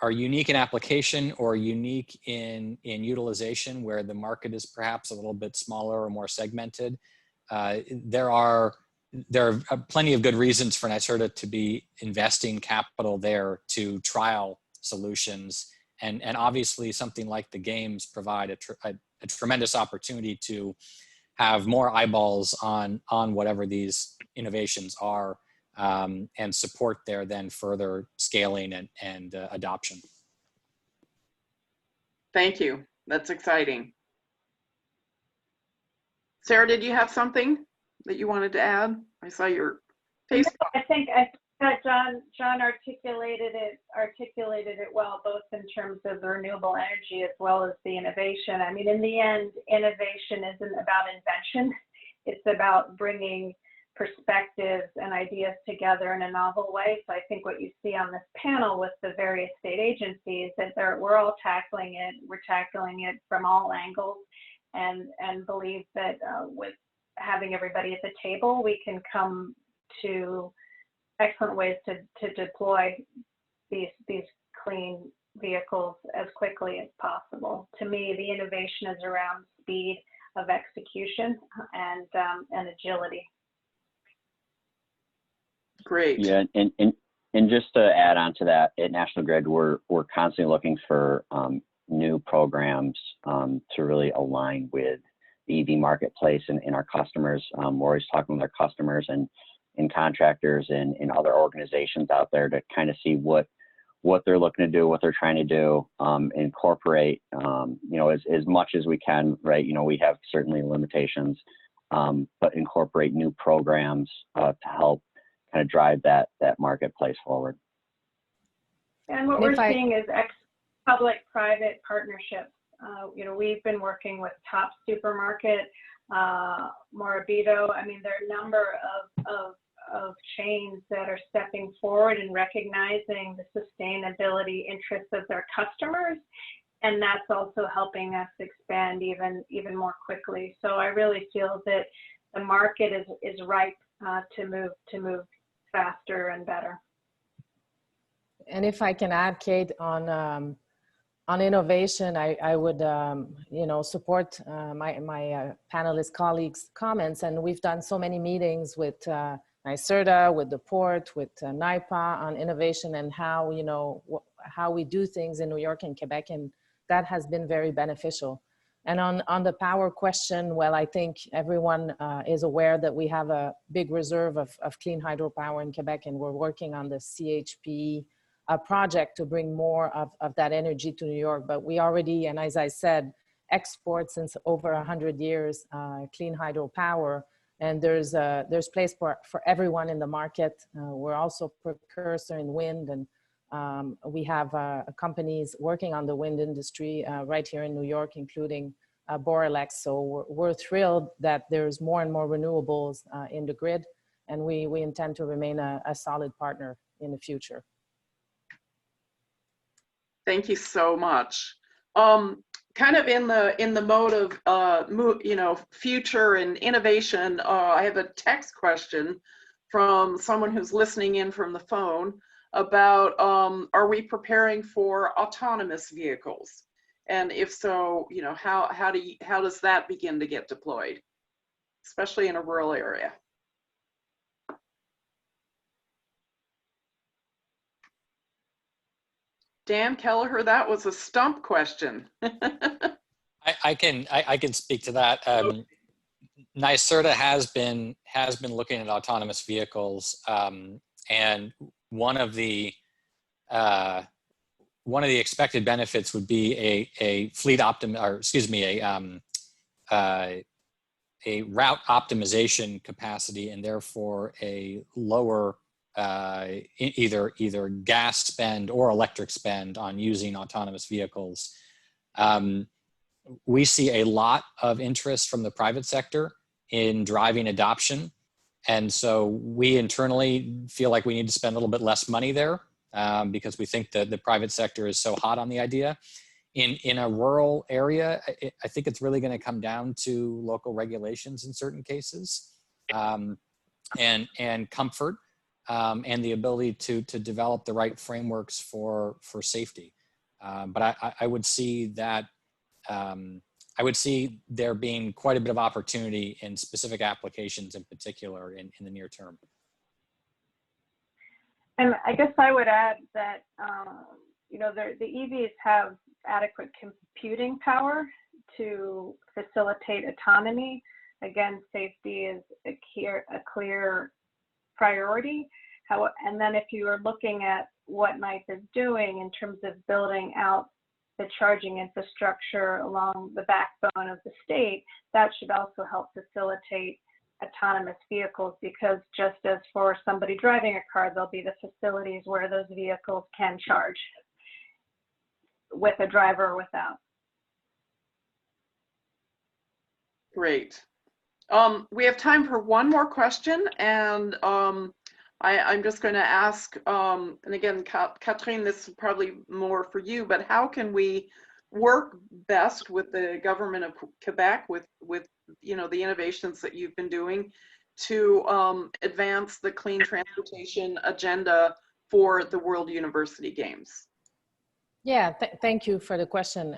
are unique in application or unique in utilization, where the market is perhaps a little bit smaller or more segmented. There are plenty of good reasons for NYSERDA to be investing capital there to trial solutions. And obviously something like the games provide a tremendous opportunity to have more eyeballs on whatever these innovations are, and support there then further scaling and adoption. Thank you. That's exciting. Sarah, did you have something that you wanted to add? I saw your face. I think that John articulated it well, both in terms of the renewable energy as well as the innovation. I mean, in the end, innovation isn't about invention. It's about bringing perspectives and ideas together in a novel way. So I think what you see on this panel with the various state agencies, that we're all tackling it. We're tackling it from all angles, and believe that with having everybody at the table, we can come to excellent ways to deploy these clean vehicles as quickly as possible. To me, the innovation is around speed of execution and agility. Great. Yeah, and just to add on to that, at National Grid, we're constantly looking for new programs to really align with the EV marketplace and our customers. We're always talking with our customers and contractors and other organizations out there to kind of see what they're looking to do, what they're trying to do, incorporate, as much as we can, right? We have certainly limitations, but incorporate new programs to help kind of drive that marketplace forward. And what we're seeing is public-private partnerships. We've been working with Top Supermarket, Morabito. I mean, there are a number of chains that are stepping forward and recognizing the sustainability interests of their customers, and that's also helping us expand even more quickly. So I really feel that the market is ripe to move faster and better. And if I can add, Kate, on innovation, I would support my panelist colleagues' comments, and we've done so many meetings with NYSERDA, with the port, with NYPA on innovation and how we do things in New York and Quebec, and that has been very beneficial. And on the power question, well, I think everyone is aware that we have a big reserve of clean hydropower in Quebec, and we're working on the CHP project to bring more of that energy to New York. But we already, and as I said, export since over 100 years clean hydropower, and there's place for everyone in the market. We're also precursor in wind, and we have companies working on the wind industry right here in New York, including Boralex. So we're thrilled that there's more and more renewables in the grid, and we intend to remain a solid partner in the future. Thank you so much. Kind of in the mode of future and innovation, I have a text question from someone who's listening in from the phone about are we preparing for autonomous vehicles, and if so, how does that begin to get deployed, especially in a rural area? Dan Kelleher, that was a stump question. I can speak to that. NYSERDA has been looking at autonomous vehicles, and one of the expected benefits would be a route optimization capacity, and therefore a lower either gas spend or electric spend on using autonomous vehicles. We see a lot of interest from the private sector in driving adoption. And so we internally feel like we need to spend a little bit less money there because we think that the private sector is so hot on the idea. In a rural area, I think it's really going to come down to local regulations in certain cases and comfort. and the ability to develop the right frameworks for safety. But I would see that, I would see there being quite a bit of opportunity in specific applications in particular in the near term. And I guess I would add that, you know, the EVs have adequate computing power to facilitate autonomy. Again, safety is a clear priority. And then if you are looking at what NYPA is doing in terms of building out the charging infrastructure along the backbone of the state, that should also help facilitate autonomous vehicles, because just as for somebody driving a car, there'll be the facilities where those vehicles can charge with a driver or without. Great. We have time for one more question, and I'm just going to ask, and again, Catherine, this is probably more for you, but how can we work best with the government of Quebec with you know, the innovations that you've been doing to advance the clean transportation agenda for the World University Games? Yeah, thank you for the question.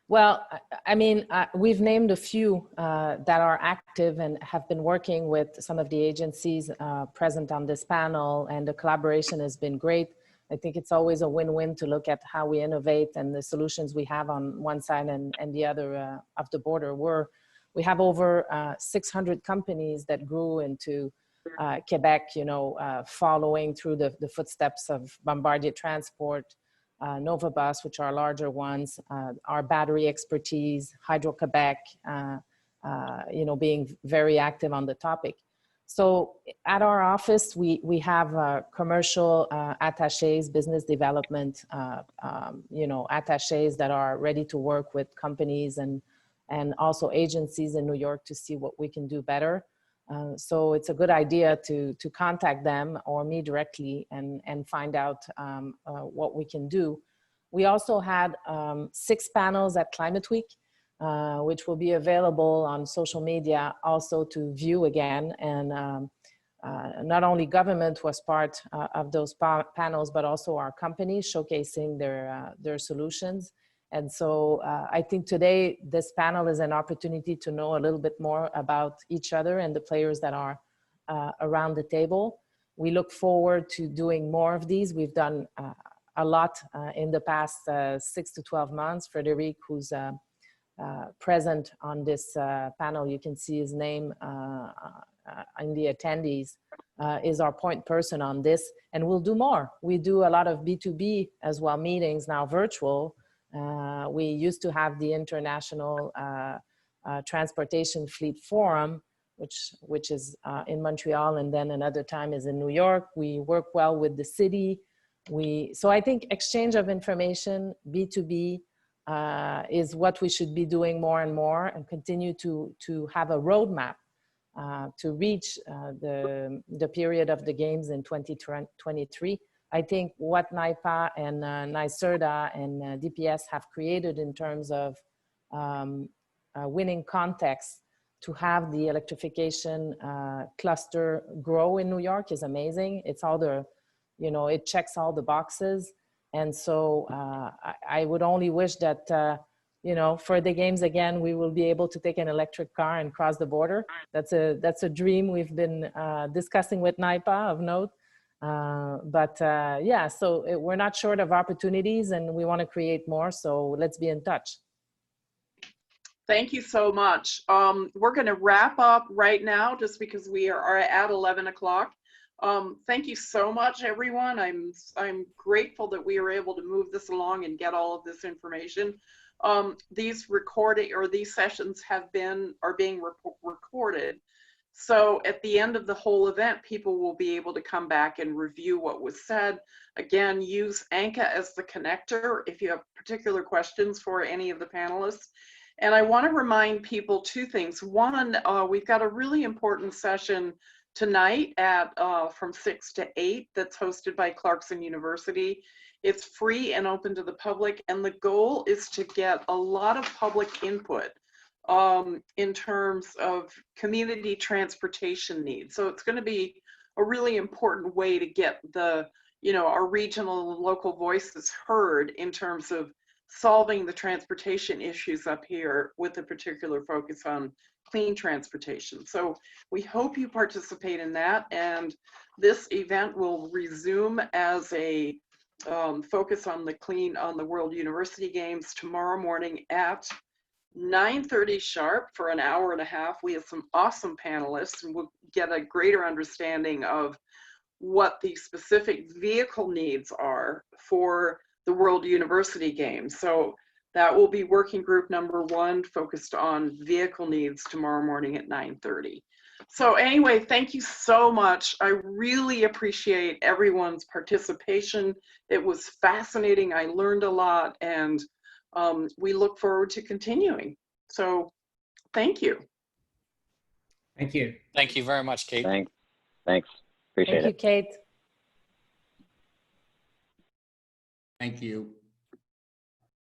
Well, I mean, we've named a few that are active and have been working with some of the agencies present on this panel, and the collaboration has been great. I think it's always a win-win to look at how we innovate and the solutions we have on one side and the other of the border. We have over 600 companies that grew into Quebec, you know, following through the footsteps of Bombardier Transport, Nova Bus, which are larger ones, our battery expertise, Hydro-Quebec, you know, being very active on the topic. So at our office, we have commercial attachés, business development, you know, attachés that are ready to work with companies and also agencies in New York to see what we can do better. So it's a good idea to contact them or me directly and find out what we can do. We also had 6 panels at Climate Week, which will be available on social media also to view again. And not only government was part of those panels, but also our companies showcasing their solutions. And so I think today this panel is an opportunity to know a little bit more about each other and the players that are around the table. We look forward to doing more of these. We've done a lot in the past 6 to 12 months. Frederic, who's present on this panel, you can see his name in the attendees, is our point person on this, and we'll do more. We do a lot of B2B as well, meetings now virtual. We used to have the International Transportation Fleet Forum, which is in Montreal, and then another time is in New York. We work well with the city. So I think exchange of information, B2B, is what we should be doing more and more, and continue to have a roadmap to reach the period of the games in 2023. I think what NYPA and NYSERDA and DPS have created in terms of winning context to have the electrification cluster grow in New York is amazing. It's all the, you know, it checks all the boxes. And so I would only wish that, you know, for the games again, we will be able to take an electric car and cross the border. That's a dream we've been discussing with NYPA of note. Yeah, so we're not short of opportunities and we want to create more. So let's be in touch. Thank you so much. We're going to wrap up right now just because we are at 11 o'clock. Thank you so much, everyone. I'm grateful that we were able to move this along and get all of this information. These sessions are being recorded. So at the end of the whole event, people will be able to come back and review what was said. Again, use Anka as the connector if you have particular questions for any of the panelists. And I want to remind people 2 things. One, we've got a really important session tonight at from 6 to 8 that's hosted by Clarkson University. It's free and open to the public, and the goal is to get a lot of public input in terms of community transportation needs. So it's going to be a really important way to get the, our regional and local voices heard in terms of solving the transportation issues up here with a particular focus on clean transportation. So we hope you participate in that, and this event will resume as a focus on the World University Games tomorrow morning at 9:30 sharp for an hour and a half. We have some awesome panelists, and we'll get a greater understanding of what the specific vehicle needs are for the World University Games. So that will be working group number 1, focused on vehicle needs tomorrow morning at 9:30. So anyway, thank you so much. I really appreciate everyone's participation. It was fascinating. I learned a lot, and we look forward to continuing. So thank you. Thank you. Thank you very much, Kate. Thanks. Appreciate it. Thank you, Kate. Thank you.